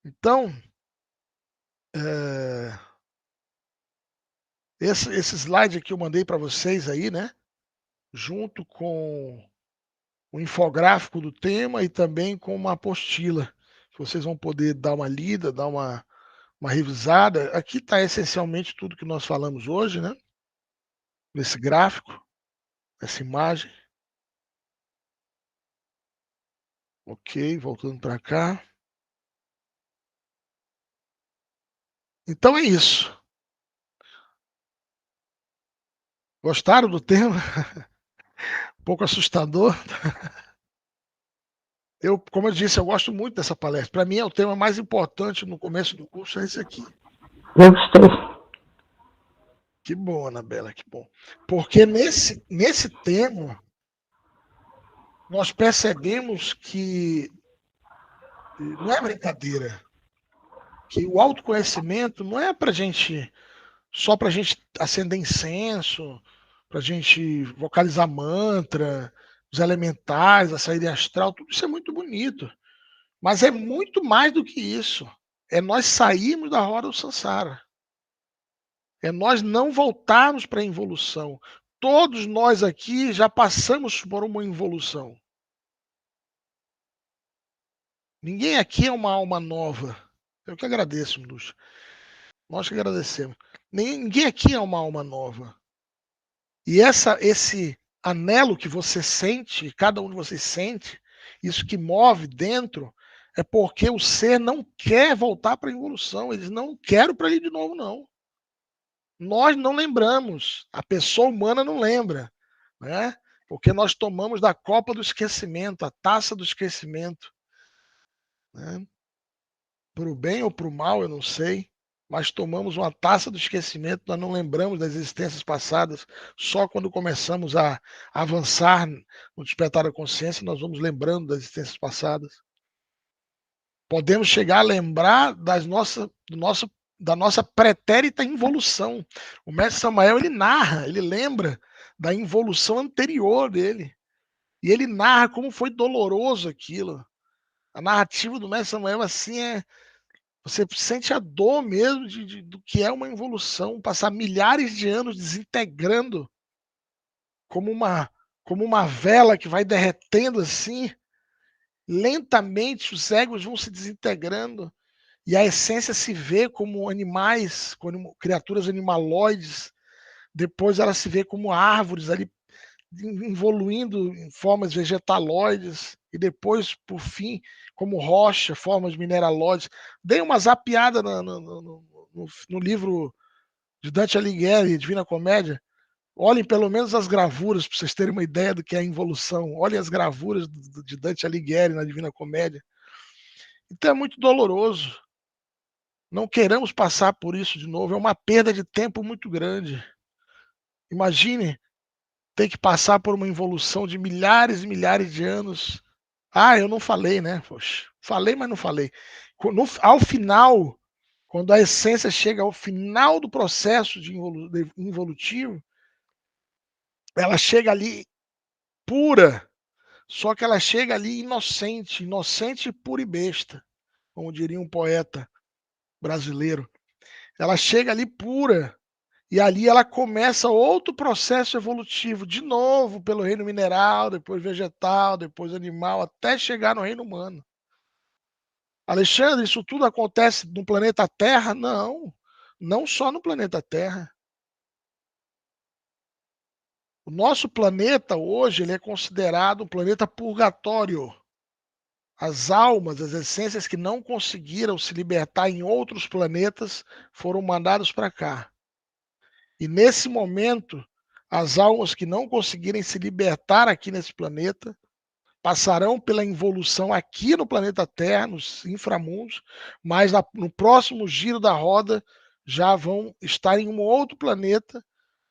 Speaker 1: Então, esse slide aqui eu mandei para vocês aí, né? Junto com o infográfico do tema e também com uma apostila, que vocês vão poder dar uma lida, dar uma revisada. Aqui está essencialmente tudo que nós falamos hoje, né? Nesse gráfico, essa imagem. Ok, voltando para cá. Então é isso. Gostaram do tema? Um pouco assustador. Como eu disse, eu gosto muito dessa palestra. Para mim é o tema mais importante no começo do curso, é esse aqui.
Speaker 3: Eu gostei.
Speaker 1: Que bom, Anabela, que bom. Porque nesse tema, nós percebemos que não é brincadeira, que o autoconhecimento não é só para gente acender incenso, para gente vocalizar mantra, os elementais, a saída astral, tudo isso é muito bonito. Mas é muito mais do que isso. É nós sairmos da roda do samsara. É nós não voltarmos para a involução. Todos nós aqui já passamos por uma involução. Ninguém aqui é uma alma nova. Eu que agradeço, Luxa. Nós que agradecemos. Ninguém aqui é uma alma nova. E esse anelo que você sente, cada um de vocês sente, isso que move dentro, é porque o ser não quer voltar para a evolução. Eles não querem para ali de novo, não. Nós não lembramos. A pessoa humana não lembra, né? Porque nós tomamos da copa do esquecimento, a taça do esquecimento. Né? Para o bem ou para o mal, eu não sei. Mas tomamos uma taça do esquecimento, nós não lembramos das existências passadas. Só quando começamos a avançar no despertar da consciência, nós vamos lembrando das existências passadas. Podemos chegar a lembrar da nossa pretérita involução. O mestre Samael, ele narra, ele lembra da involução anterior dele. E ele narra como foi doloroso aquilo. A narrativa do mestre Samael, assim, você sente a dor mesmo do que é uma involução, passar milhares de anos desintegrando como uma vela que vai derretendo assim. Lentamente os egos vão se desintegrando e a essência se vê como animais, como criaturas animaloides. Depois ela se vê como árvores ali evoluindo em formas vegetaloides e depois, por fim, como rocha, formas mineraloides. Dei uma zapiada no livro de Dante Alighieri, Divina Comédia. Olhem pelo menos as gravuras, para vocês terem uma ideia do que é a involução. Olhem as gravuras de Dante Alighieri na Divina Comédia. Então é muito doloroso. Não queremos passar por isso de novo. É uma perda de tempo muito grande. Imagine ter que passar por uma involução de milhares e milhares de anos. Ah, eu não falei, né? Poxa, falei, mas não falei. Ao final, quando a essência chega ao final do processo de involutivo, ela chega ali pura, só que ela chega ali inocente, inocente, pura e besta, como diria um poeta brasileiro. Ela chega ali pura, e ali ela começa outro processo evolutivo, de novo, pelo reino mineral, depois vegetal, depois animal, até chegar no reino humano. Alexandre, isso tudo acontece no planeta Terra? Não, não só no planeta Terra. O nosso planeta hoje ele é considerado um planeta purgatório. As almas, as essências que não conseguiram se libertar em outros planetas foram mandados para cá. E nesse momento, as almas que não conseguirem se libertar aqui nesse planeta passarão pela involução aqui no planeta Terra, nos inframundos, mas no próximo giro da roda já vão estar em um outro planeta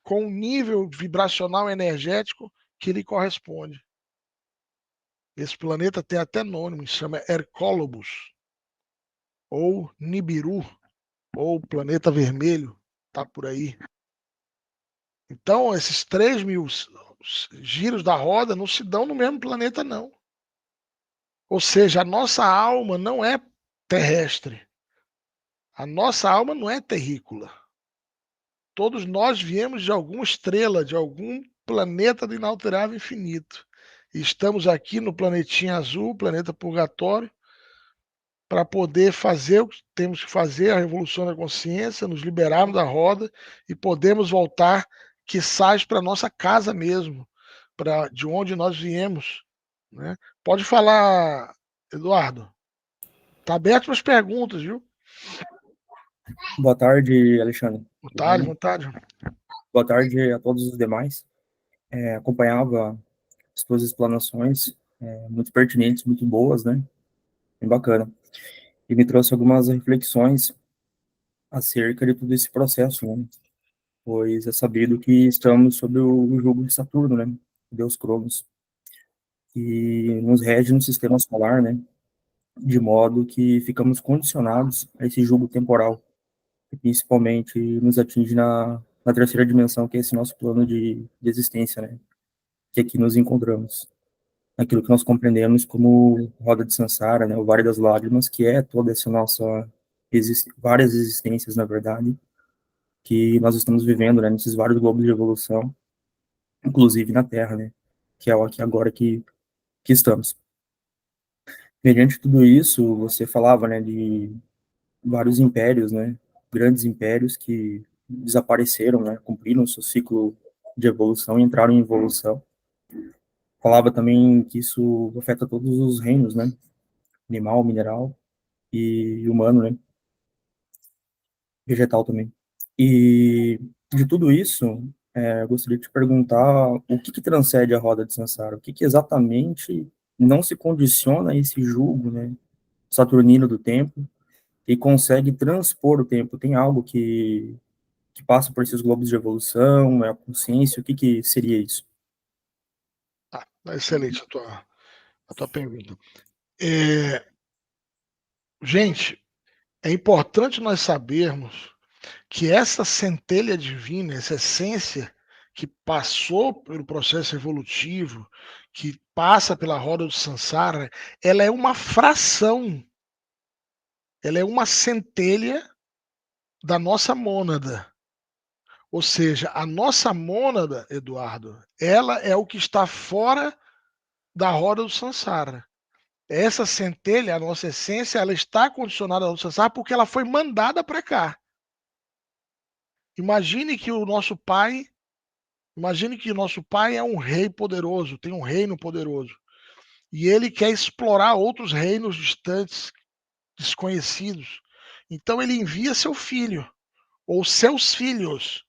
Speaker 1: com um nível vibracional energético que lhe corresponde. Esse planeta tem até nome, se chama Hercólobus, ou Nibiru, ou Planeta Vermelho, tá por aí. Então, esses 3.000 giros da roda não se dão no mesmo planeta, não. Ou seja, a nossa alma não é terrestre. A nossa alma não é terrícola. Todos nós viemos de alguma estrela, de algum planeta do inalterável infinito. E estamos aqui no planetinha azul, planeta purgatório, para poder fazer o que temos que fazer, a revolução da consciência, nos liberarmos da roda e podemos voltar, quiçás, para nossa casa mesmo, para de onde nós viemos. Né? Pode falar, Eduardo. Está aberto para as perguntas, viu?
Speaker 2: Boa tarde, Alexandre.
Speaker 1: Vontade, vontade.
Speaker 2: Boa tarde a todos os demais. Acompanhava as suas explanações, muito pertinentes, muito boas, né? Bem bacana. E me trouxe algumas reflexões acerca de todo esse processo, né? Pois é sabido que estamos sob o jugo de Saturno, né? Deus Cronos, que nos rege no sistema solar, né? De modo que ficamos condicionados a esse jugo temporal, que principalmente nos atinge na terceira dimensão, que é esse nosso plano de existência, né? Que aqui nos encontramos. Aquilo que nós compreendemos como roda de Sansara, né? O Vale das Lágrimas, que é toda essa nossa várias existências, na verdade, que nós estamos vivendo, né? Nesses vários globos de evolução, inclusive na Terra, né? Que é o aqui agora que estamos. Mediante tudo isso, você falava, né, de vários impérios, né, grandes impérios que desapareceram, né, cumpriram o seu ciclo de evolução e entraram em evolução. Falava também que isso afeta todos os reinos, né, animal, mineral e humano, né, vegetal também. E de tudo isso, gostaria de te perguntar o que transcende a roda de Sansara, o que exatamente não se condiciona a esse jugo, né, saturnino do tempo, e consegue transpor o tempo. Tem algo que passa por esses globos de evolução, é a consciência, o que seria isso?
Speaker 1: Excelente a tua pergunta. Gente, é importante nós sabermos que essa centelha divina, essa essência que passou pelo processo evolutivo, que passa pela roda do Sansara, ela é uma fração, ela é uma centelha da nossa mônada. Ou seja, a nossa mônada, Eduardo, ela é o que está fora da roda do Sansara. Essa centelha, a nossa essência, ela está condicionada ao Sansara porque ela foi mandada para cá. Imagine que o nosso pai é um rei poderoso, tem um reino poderoso. E ele quer explorar outros reinos distantes, desconhecidos. Então ele envia seu filho, ou seus filhos,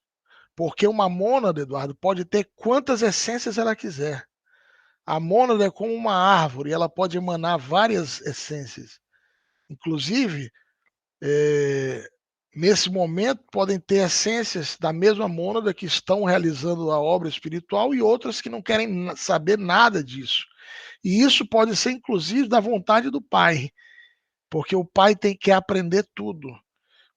Speaker 1: Porque uma mônada, Eduardo, pode ter quantas essências ela quiser. A mônada é como uma árvore, ela pode emanar várias essências. Inclusive, nesse momento, podem ter essências da mesma mônada que estão realizando a obra espiritual e outras que não querem saber nada disso. E isso pode ser, inclusive, da vontade do Pai, porque o Pai tem que aprender tudo.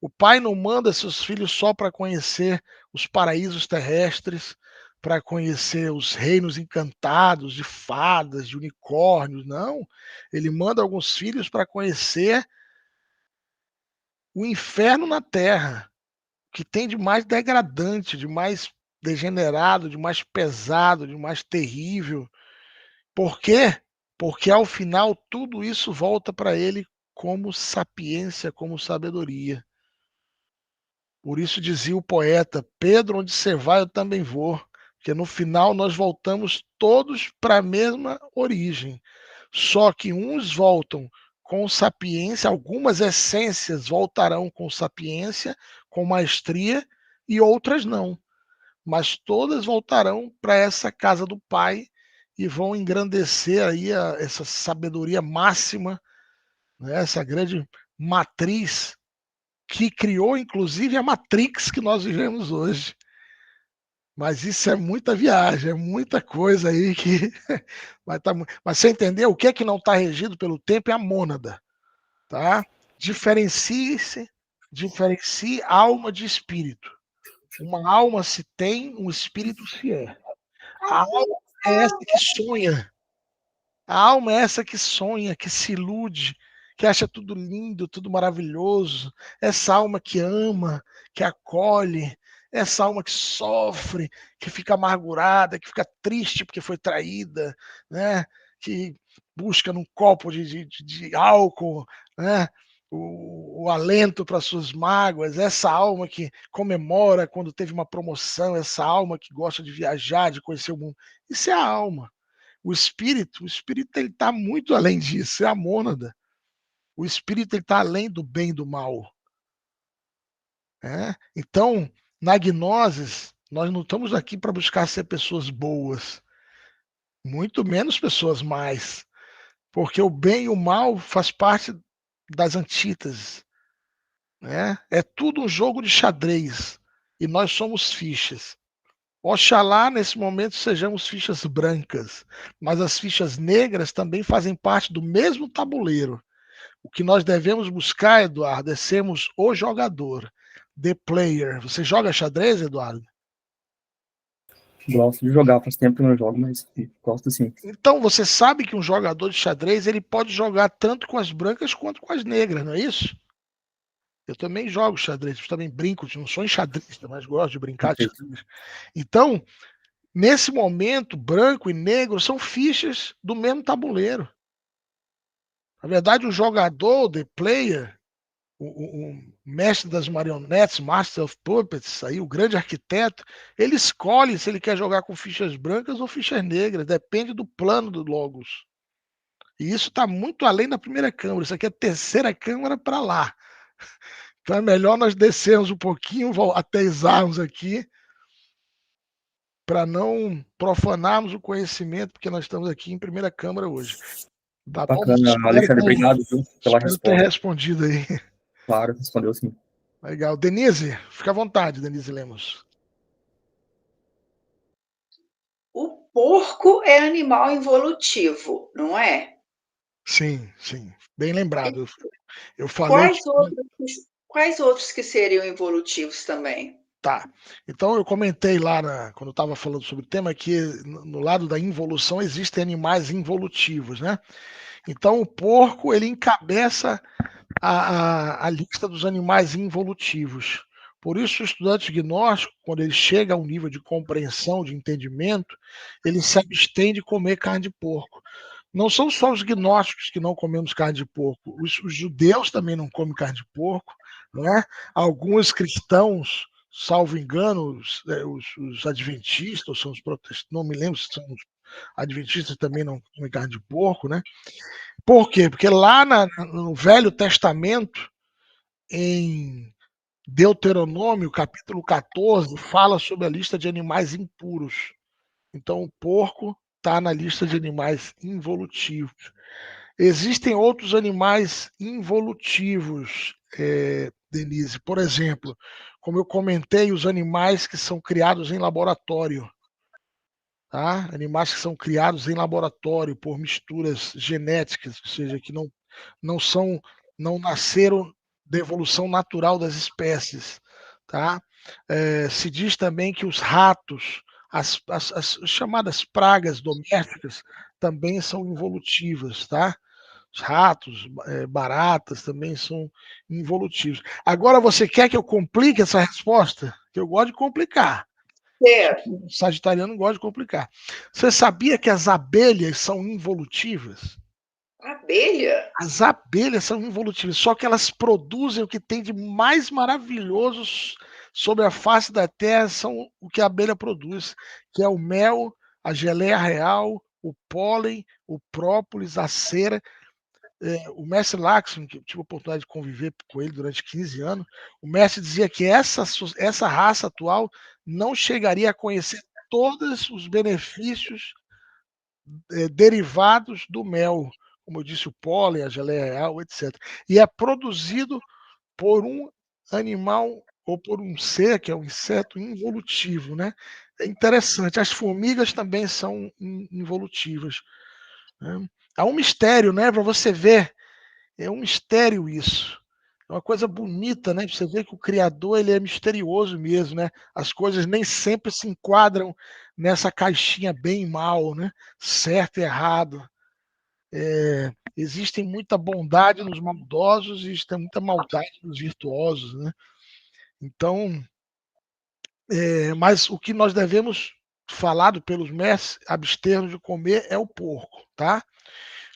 Speaker 1: O Pai não manda seus filhos só para conhecer os paraísos terrestres, para conhecer os reinos encantados de fadas, de unicórnios, não. Ele manda alguns filhos para conhecer o inferno na Terra, que tem de mais degradante, de mais degenerado, de mais pesado, de mais terrível. Por quê? Porque ao final tudo isso volta para ele como sapiência, como sabedoria. Por isso dizia o poeta: Pedro, onde você vai, eu também vou. Porque no final nós voltamos todos para a mesma origem. Só que uns voltam com sapiência, algumas essências voltarão com sapiência, com maestria, e outras não. Mas todas voltarão para essa casa do Pai e vão engrandecer aí essa sabedoria máxima, né, essa grande matriz que criou, inclusive, a Matrix que nós vivemos hoje. Mas isso é muita viagem, é muita coisa aí que mas você entendeu? O que é que não está regido pelo tempo é a mônada, tá? Diferencie alma de espírito. Uma alma se tem, um espírito se é. A alma é essa que sonha. A alma é essa que sonha, que se ilude, que acha tudo lindo, tudo maravilhoso. Essa alma que ama, que acolhe, essa alma que sofre, que fica amargurada, que fica triste porque foi traída, né? Que busca num copo de álcool, né? O alento para suas mágoas, essa alma que comemora quando teve uma promoção, essa alma que gosta de viajar, de conhecer o mundo. Isso é a alma. O espírito ele está muito além disso, é a mônada. O espírito ele está além do bem e do mal. Né? Então, na gnoses, nós não estamos aqui para buscar ser pessoas boas, muito menos pessoas más, porque o bem e o mal faz parte das antíteses. Né? É tudo um jogo de xadrez e nós somos fichas. Oxalá, nesse momento, sejamos fichas brancas, mas as fichas negras também fazem parte do mesmo tabuleiro. O que nós devemos buscar, Eduardo, é sermos o jogador, the player. Você joga xadrez, Eduardo?
Speaker 2: Gosto de jogar, faz tempo que eu não jogo, mas gosto sim.
Speaker 1: Então, você sabe que um jogador de xadrez ele pode jogar tanto com as brancas quanto com as negras, não é isso? Eu também jogo xadrez, eu também brinco, não sou enxadrista, mas gosto de brincar de xadrez. Então, nesse momento, branco e negro são fichas do mesmo tabuleiro. Na verdade, o jogador, the player, o mestre das marionetes, Master of Puppets, aí, o grande arquiteto, ele escolhe se ele quer jogar com fichas brancas ou fichas negras, depende do plano do Logos. E isso está muito além da primeira câmara, isso aqui é a terceira câmara para lá. Então é melhor nós descermos um pouquinho, ateizarmos aqui, para não profanarmos o conhecimento, porque nós estamos aqui em primeira câmara hoje. Tá bom?
Speaker 2: Bacana, Alexandre, obrigado pela
Speaker 1: Espero
Speaker 2: resposta.
Speaker 1: ter respondido aí.
Speaker 2: Claro, respondeu sim.
Speaker 1: Legal. Denise, fica à vontade, Denise Lemos.
Speaker 4: O porco é animal involutivo, não é?
Speaker 1: Sim, sim. Bem lembrado. Eu falei
Speaker 4: Quais outros que seriam involutivos também?
Speaker 1: Tá. Então eu comentei lá quando eu estava falando sobre o tema que no lado da involução existem animais involutivos, né? Então o porco ele encabeça a lista dos animais involutivos. Por isso o estudante gnóstico, quando ele chega a um nível de compreensão, de entendimento, ele se abstém de comer carne de porco. Não são só os gnósticos que não comemos carne de porco, os judeus também não comem carne de porco, né? Alguns cristãos, salvo engano, os adventistas, são os protestantes, não me lembro se são os adventistas também não comem carne de porco, né? Por quê? Porque lá no Velho Testamento, em Deuteronômio, capítulo 14, fala sobre a lista de animais impuros. Então, o porco está na lista de animais involutivos. Existem outros animais involutivos, Denise. Por exemplo, como eu comentei, os animais que são criados em laboratório. Tá? Animais que são criados em laboratório por misturas genéticas, ou seja, que não nasceram da evolução natural das espécies. Tá? Se diz também que os ratos, as chamadas pragas domésticas, também são involutivas. Tá? Os ratos, baratas também são involutivos. Agora, você quer que eu complique essa resposta? Que eu gosto de complicar. O sagitariano gosta de complicar. Você sabia que as abelhas são involutivas?
Speaker 4: Abelha?
Speaker 1: As abelhas são involutivas, só que elas produzem o que tem de mais maravilhoso sobre a face da Terra, são o que a abelha produz, que é o mel, a geleia real, o pólen, o própolis, a cera. O mestre Laxon, que eu tive a oportunidade de conviver com ele durante 15 anos, o mestre dizia que essa raça atual não chegaria a conhecer todos os benefícios derivados do mel, como eu disse, o pólen, a geleia real, etc. E é produzido por um animal ou por um ser, que é um inseto involutivo, né? É interessante. As formigas também são involutivas. Né? Há um mistério, né? Para você ver, é um mistério isso. É uma coisa bonita, né? Você vê que o Criador ele é misterioso mesmo, né? As coisas nem sempre se enquadram nessa caixinha bem e mal, né? Certo e errado. Existe muita bondade nos maldosos e existe muita maldade nos virtuosos, né? Então, mas o que nós devemos, falado pelos mestres, abster-nos de comer é o porco, tá?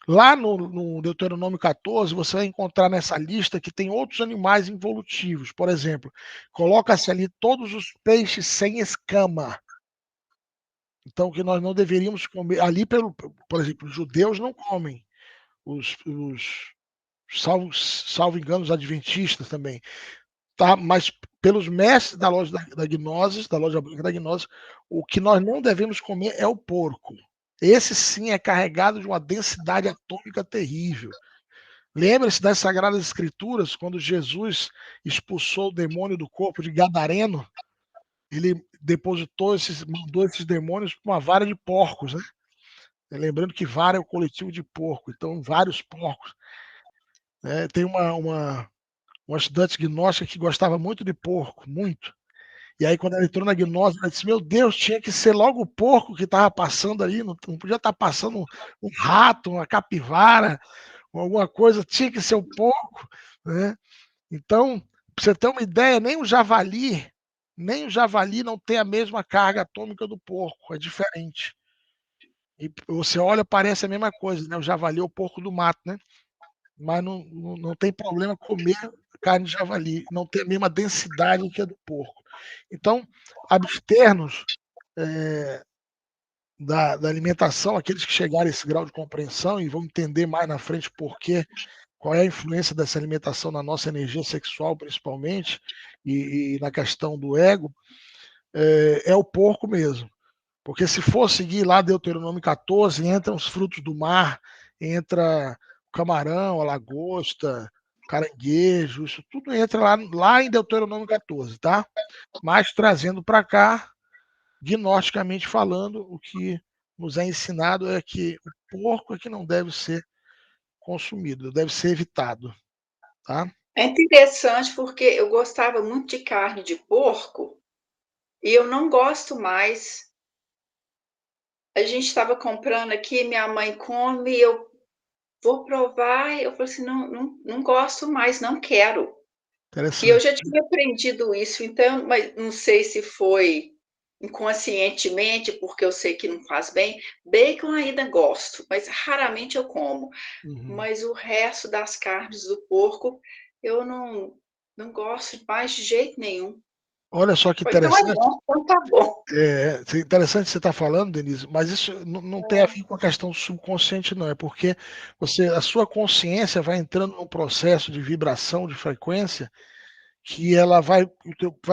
Speaker 1: Lá no Deuteronômio 14, você vai encontrar nessa lista que tem outros animais involutivos. Por exemplo, coloca-se ali todos os peixes sem escama. Então, que nós não deveríamos comer. Ali, por exemplo, os judeus não comem. Os salvo engano, os adventistas também. Tá? Mas pelos mestres da loja da Gnosis, da loja da Gnosis, o que nós não devemos comer é o porco. Esse sim é carregado de uma densidade atômica terrível. Lembre-se das Sagradas Escrituras, quando Jesus expulsou o demônio do corpo de Gadareno, ele mandou esses demônios para uma vara de porcos, né? Lembrando que vara é o coletivo de porco, então vários porcos. Tem uma estudante gnóstica que gostava muito de porco, muito. E aí, quando ela entrou na gnose, ela disse: Meu Deus, tinha que ser logo o porco que estava passando ali, não podia estar passando um rato, uma capivara, alguma coisa, tinha que ser o porco. Né? Então, para você ter uma ideia, nem o javali não tem a mesma carga atômica do porco, é diferente. E você olha, parece a mesma coisa, né? O javali é o porco do mato, né? Mas não tem problema comer carne de javali, não tem a mesma densidade que a do porco. Então, abster-nos da alimentação, aqueles que chegarem a esse grau de compreensão e vão entender mais na frente qual é a influência dessa alimentação na nossa energia sexual, principalmente, e na questão do ego, é o porco mesmo. Porque se for seguir lá Deuteronômio 14, entram os frutos do mar, entra o camarão, a lagosta, caranguejo, isso tudo entra lá em Deuteronômio 14, tá? Mas trazendo para cá, gnosticamente falando, o que nos é ensinado é que o porco é que não deve ser consumido, deve ser evitado, tá?
Speaker 4: É interessante porque eu gostava muito de carne de porco e eu não gosto mais. A gente estava comprando aqui, minha mãe come, eu vou provar, e eu falei assim, não gosto mais, não quero. E eu
Speaker 1: Interessante.
Speaker 4: já tinha aprendido isso, então, mas não sei se foi inconscientemente, porque eu sei que não faz bem. Bacon ainda gosto, mas raramente eu como. Mas o resto das carnes do porco, eu não gosto mais de jeito nenhum.
Speaker 1: Olha só que
Speaker 4: Então é
Speaker 1: interessante.
Speaker 4: bom, então tá bom.
Speaker 1: Interessante você estar falando, Denise, mas isso não tem a ver com a questão subconsciente, não. É porque a sua consciência vai entrando num processo de vibração, de frequência, que ela vai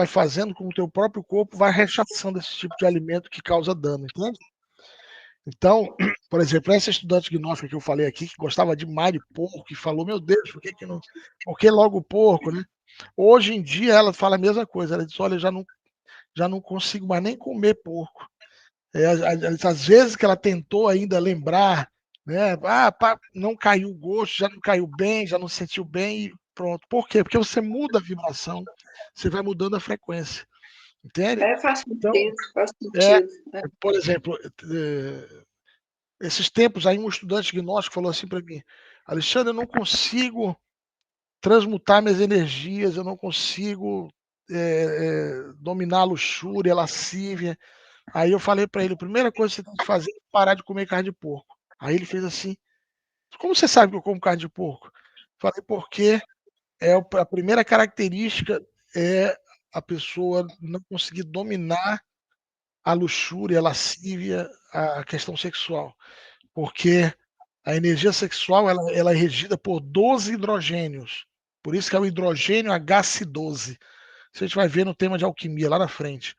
Speaker 1: fazendo com que o teu próprio corpo vai rechaçando esse tipo de alimento que causa dano, entende? Então, por exemplo, essa estudante gnóstica que eu falei aqui, que gostava demais de porco, e falou, meu Deus, por que logo o porco, né? Hoje em dia ela fala a mesma coisa, ela diz, olha, eu já não consigo mais nem comer porco. Às vezes que ela tentou ainda lembrar, né? Não caiu o gosto, já não caiu bem, já não sentiu bem, e pronto. Por quê? Porque você muda a vibração, você vai mudando a frequência, entende?
Speaker 4: Faz
Speaker 1: Então,
Speaker 4: sentido, faz sentido.
Speaker 1: por exemplo, esses tempos aí um estudante gnóstico falou assim para mim, Alexandre, eu não consigo transmutar minhas energias, eu não consigo dominar a luxúria, a lascívia. Aí eu falei para ele, a primeira coisa que você tem que fazer é parar de comer carne de porco. Aí ele fez assim, como você sabe que eu como carne de porco? Falei, porque a primeira característica é a pessoa não conseguir dominar a luxúria, a lascívia, a questão sexual. Porque a energia sexual ela é regida por 12 hidrogênios. Por isso que é o hidrogênio HC12. Isso a gente vai ver no tema de alquimia lá na frente.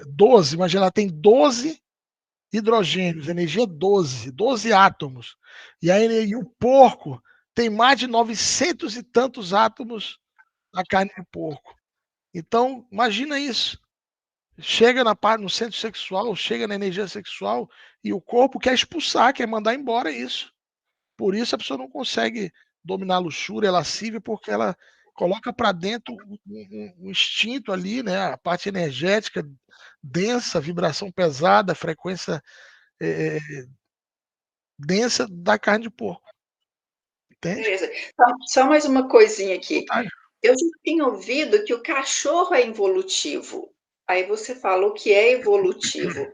Speaker 1: 12, imagina, ela tem 12 hidrogênios, energia 12 átomos. E o porco tem mais de 900 e tantos átomos na carne de porco. Então, imagina isso. Chega no centro sexual, chega na energia sexual e o corpo quer expulsar, quer mandar embora isso. Por isso a pessoa não consegue dominar a luxúria, a lascívia, porque ela coloca para dentro um instinto ali, né? A parte energética densa, vibração pesada, frequência densa da carne de porco. Entende?
Speaker 4: Beleza. Só mais uma coisinha aqui. Eu já tinha ouvido que o cachorro é involutivo. Aí você falou que é evolutivo.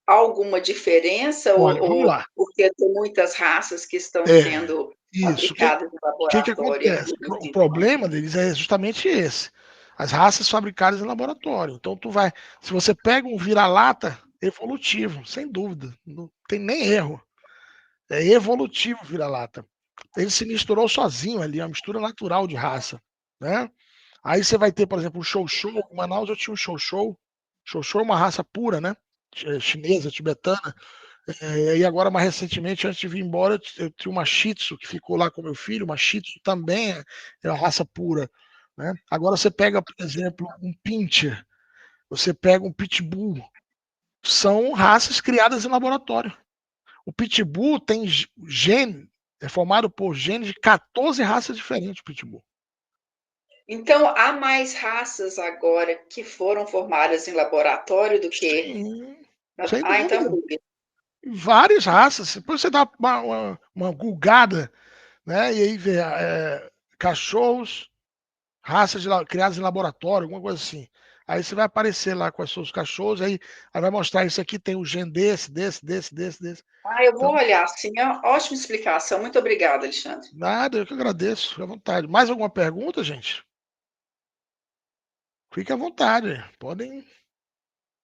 Speaker 4: Alguma diferença
Speaker 1: Olha, vamos
Speaker 4: ou
Speaker 1: lá.
Speaker 4: porque tem muitas raças que estão sendo
Speaker 1: Isso.
Speaker 4: fabricadas no
Speaker 1: O que
Speaker 4: laboratório?
Speaker 1: acontece? O problema deles é justamente esse. As raças fabricadas em laboratório. Então se você pega um vira-lata evolutivo, sem dúvida, não tem nem erro. É evolutivo vira-lata. Ele se misturou sozinho ali, é uma mistura natural de raça, né? Aí você vai ter, por exemplo, um show-show. Em Manaus eu tinha um show-show. Show-show é uma raça pura, né? Chinesa, tibetana. E agora, mais recentemente, antes de vir embora, eu tinha uma Shih Tzu que ficou lá com meu filho. Uma Shih Tzu também é uma raça pura, né? Agora você pega, por exemplo, um Pinscher, você pega um Pitbull. São raças criadas em laboratório. O Pitbull tem gene, é formado por genes de 14 raças diferentes, o Pitbull.
Speaker 4: Então, há mais raças agora que foram formadas em laboratório do que...
Speaker 1: Sim, sem
Speaker 4: então...
Speaker 1: dúvida. Várias raças. Depois você dá uma gulgada, né? E aí vê cachorros, raças criadas em laboratório, alguma coisa assim. Aí você vai aparecer lá com os seus cachorros, aí vai mostrar isso aqui tem o gene desse.
Speaker 4: Eu vou olhar, sim. Ótima explicação. Muito obrigada, Alexandre.
Speaker 1: Nada, eu que agradeço. Fique à vontade. Mais alguma pergunta, gente? Fique à vontade. Podem.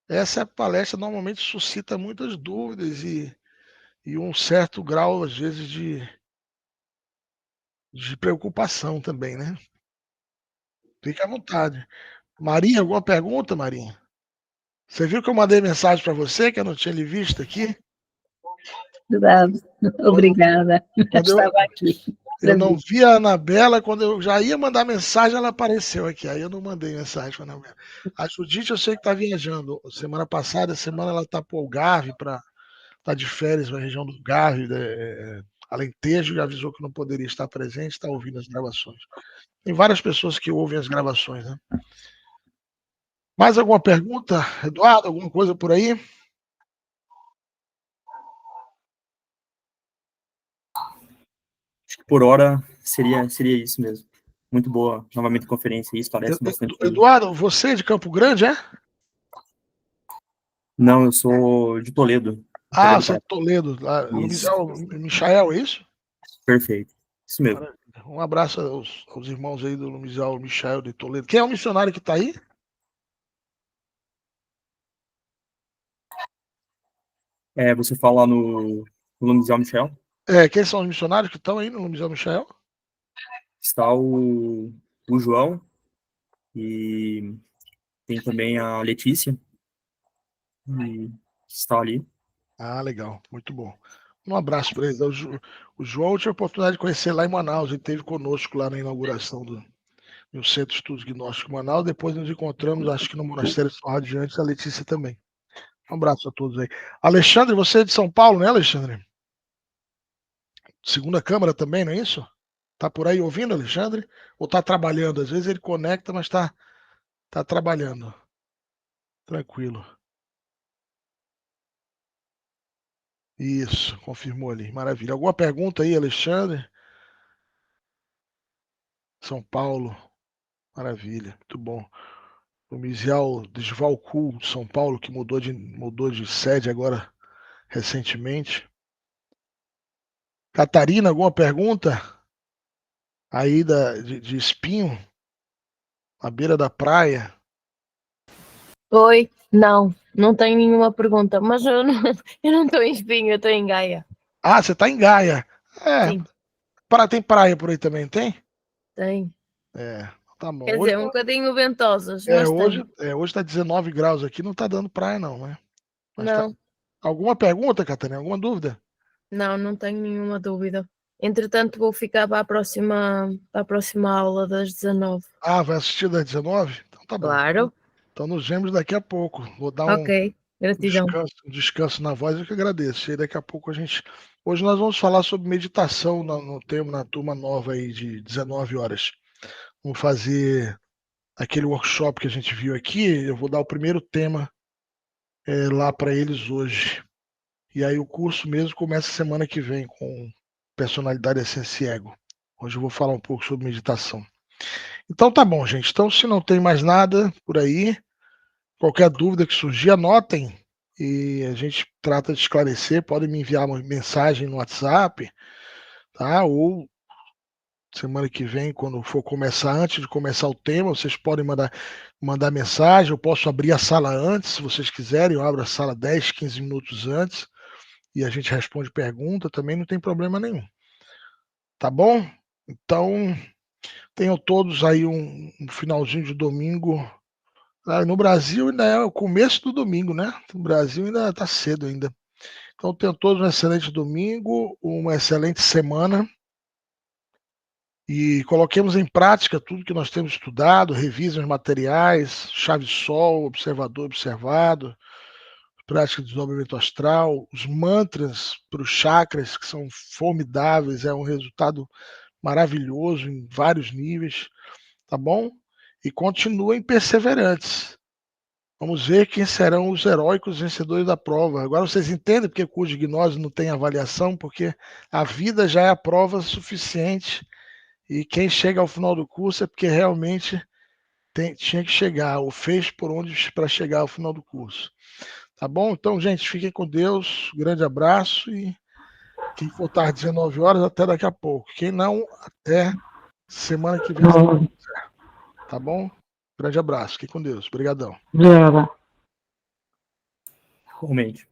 Speaker 1: Essa palestra normalmente suscita muitas dúvidas e um certo grau, às vezes, de preocupação também, né? Fique à vontade. Marinha, alguma pergunta, Marinha? Você viu que eu mandei mensagem para você, que eu não tinha lhe visto aqui?
Speaker 3: Obrigada. Estava aqui.
Speaker 1: Eu não vi a Anabela, quando eu já ia mandar mensagem, ela apareceu aqui. Aí eu não mandei mensagem para a Anabela. A Judite, eu sei que está viajando. Semana passada, semana ela está para o Algarve, está de férias na região do Algarve, Alentejo, e avisou que não poderia estar presente, está ouvindo as gravações. Tem várias pessoas que ouvem as gravações, né? Mais alguma pergunta, Eduardo? Alguma coisa por aí?
Speaker 2: Acho que por hora seria isso mesmo. Muito boa, novamente, a conferência aí, esclarece bastante.
Speaker 1: Eduardo, você é de Campo Grande, é?
Speaker 2: Não, eu sou de Toledo.
Speaker 1: Você é de Toledo. Michael, é isso?
Speaker 2: Perfeito. Isso mesmo.
Speaker 1: Um abraço aos irmãos aí do Lumizel, Michael de Toledo. Quem é o missionário que está aí?
Speaker 2: Você fala no Lumizel Michel?
Speaker 1: Quem são os missionários que estão aí no Lumizel Michael?
Speaker 2: Está o João E tem também a Letícia, que está ali.
Speaker 1: Ah, legal, muito bom. Um abraço para eles. O João eu tive a oportunidade de conhecer lá em Manaus, ele esteve conosco lá na inauguração do Centro de Estudos Gnósticos de Manaus. Depois nos encontramos, acho que no Monastério São Radiante, a Letícia também. Um abraço a todos aí. Alexandre, você é de São Paulo, né, Alexandre? Segunda Câmara também, não é isso? Tá por aí ouvindo, Alexandre? Ou tá trabalhando? Às vezes ele conecta, mas tá trabalhando. Tranquilo. Isso, confirmou ali. Maravilha. Alguma pergunta aí, Alexandre? São Paulo. Maravilha, muito bom. O Misial Desvalcool de São Paulo, que mudou de sede agora recentemente. Catarina, alguma pergunta? Aí de Espinho, à beira da praia.
Speaker 5: Oi, não tenho nenhuma pergunta, mas eu não estou em Espinho, eu estou em Gaia.
Speaker 1: Ah, você tá em Gaia.
Speaker 5: Sim,
Speaker 1: Tem praia por aí também, tem?
Speaker 5: tem.
Speaker 1: É, tá bom.
Speaker 5: Quer
Speaker 1: Hoje,
Speaker 5: dizer, um bocadinho ventosas, mas tem.
Speaker 1: hoje tá 19 graus aqui, não tá dando praia não, né? Mas tá.
Speaker 5: Não,
Speaker 1: Alguma pergunta, Catarina? Alguma dúvida?
Speaker 5: não tenho nenhuma dúvida. Entretanto, vou ficar para a próxima aula das 19.
Speaker 1: Ah, vai assistir das 19? Então tá bom.
Speaker 5: Claro.
Speaker 1: Então nos vemos daqui a pouco. Vou dar
Speaker 5: Ok, gratidão.
Speaker 1: um descanso na voz, eu que agradeço. E aí daqui a pouco a gente. Hoje nós vamos falar sobre meditação na turma nova aí de 19 horas. Vamos fazer aquele workshop que a gente viu aqui. Eu vou dar o primeiro tema lá para eles hoje. E aí o curso mesmo começa semana que vem com personalidade essência e ego. Hoje eu vou falar um pouco sobre meditação. Então tá bom, gente. Então se não tem mais nada por aí, qualquer dúvida que surgir, anotem e a gente trata de esclarecer. Podem me enviar uma mensagem no WhatsApp, tá? Ou semana que vem, quando for começar, antes de começar o tema, vocês podem mandar mensagem. Eu posso abrir a sala antes, se vocês quiserem. Eu abro a sala 10, 15 minutos antes e a gente responde pergunta, também não tem problema nenhum. Tá bom? Então, tenham todos aí um finalzinho de domingo. No Brasil ainda é o começo do domingo, né? No Brasil ainda está cedo ainda. Então tenham todos um excelente domingo, uma excelente semana e coloquemos em prática tudo que nós temos estudado, revisem os materiais, chave-sol, observador observado, prática de desenvolvimento astral, os mantras para os chakras, que são formidáveis, é um resultado maravilhoso em vários níveis, tá bom? E continuem perseverantes. Vamos ver quem serão os heróicos vencedores da prova. Agora vocês entendem porque o curso de gnose não tem avaliação, porque a vida já é a prova suficiente e quem chega ao final do curso é porque realmente tinha que chegar, ou fez por onde para chegar ao final do curso. Tá bom? Então, gente, fiquem com Deus. Um grande abraço e quem for às 19 horas, até daqui a pouco. Quem não, até semana que vem. Tá bom? Grande abraço. Fiquem com Deus. Obrigadão.
Speaker 2: Realmente.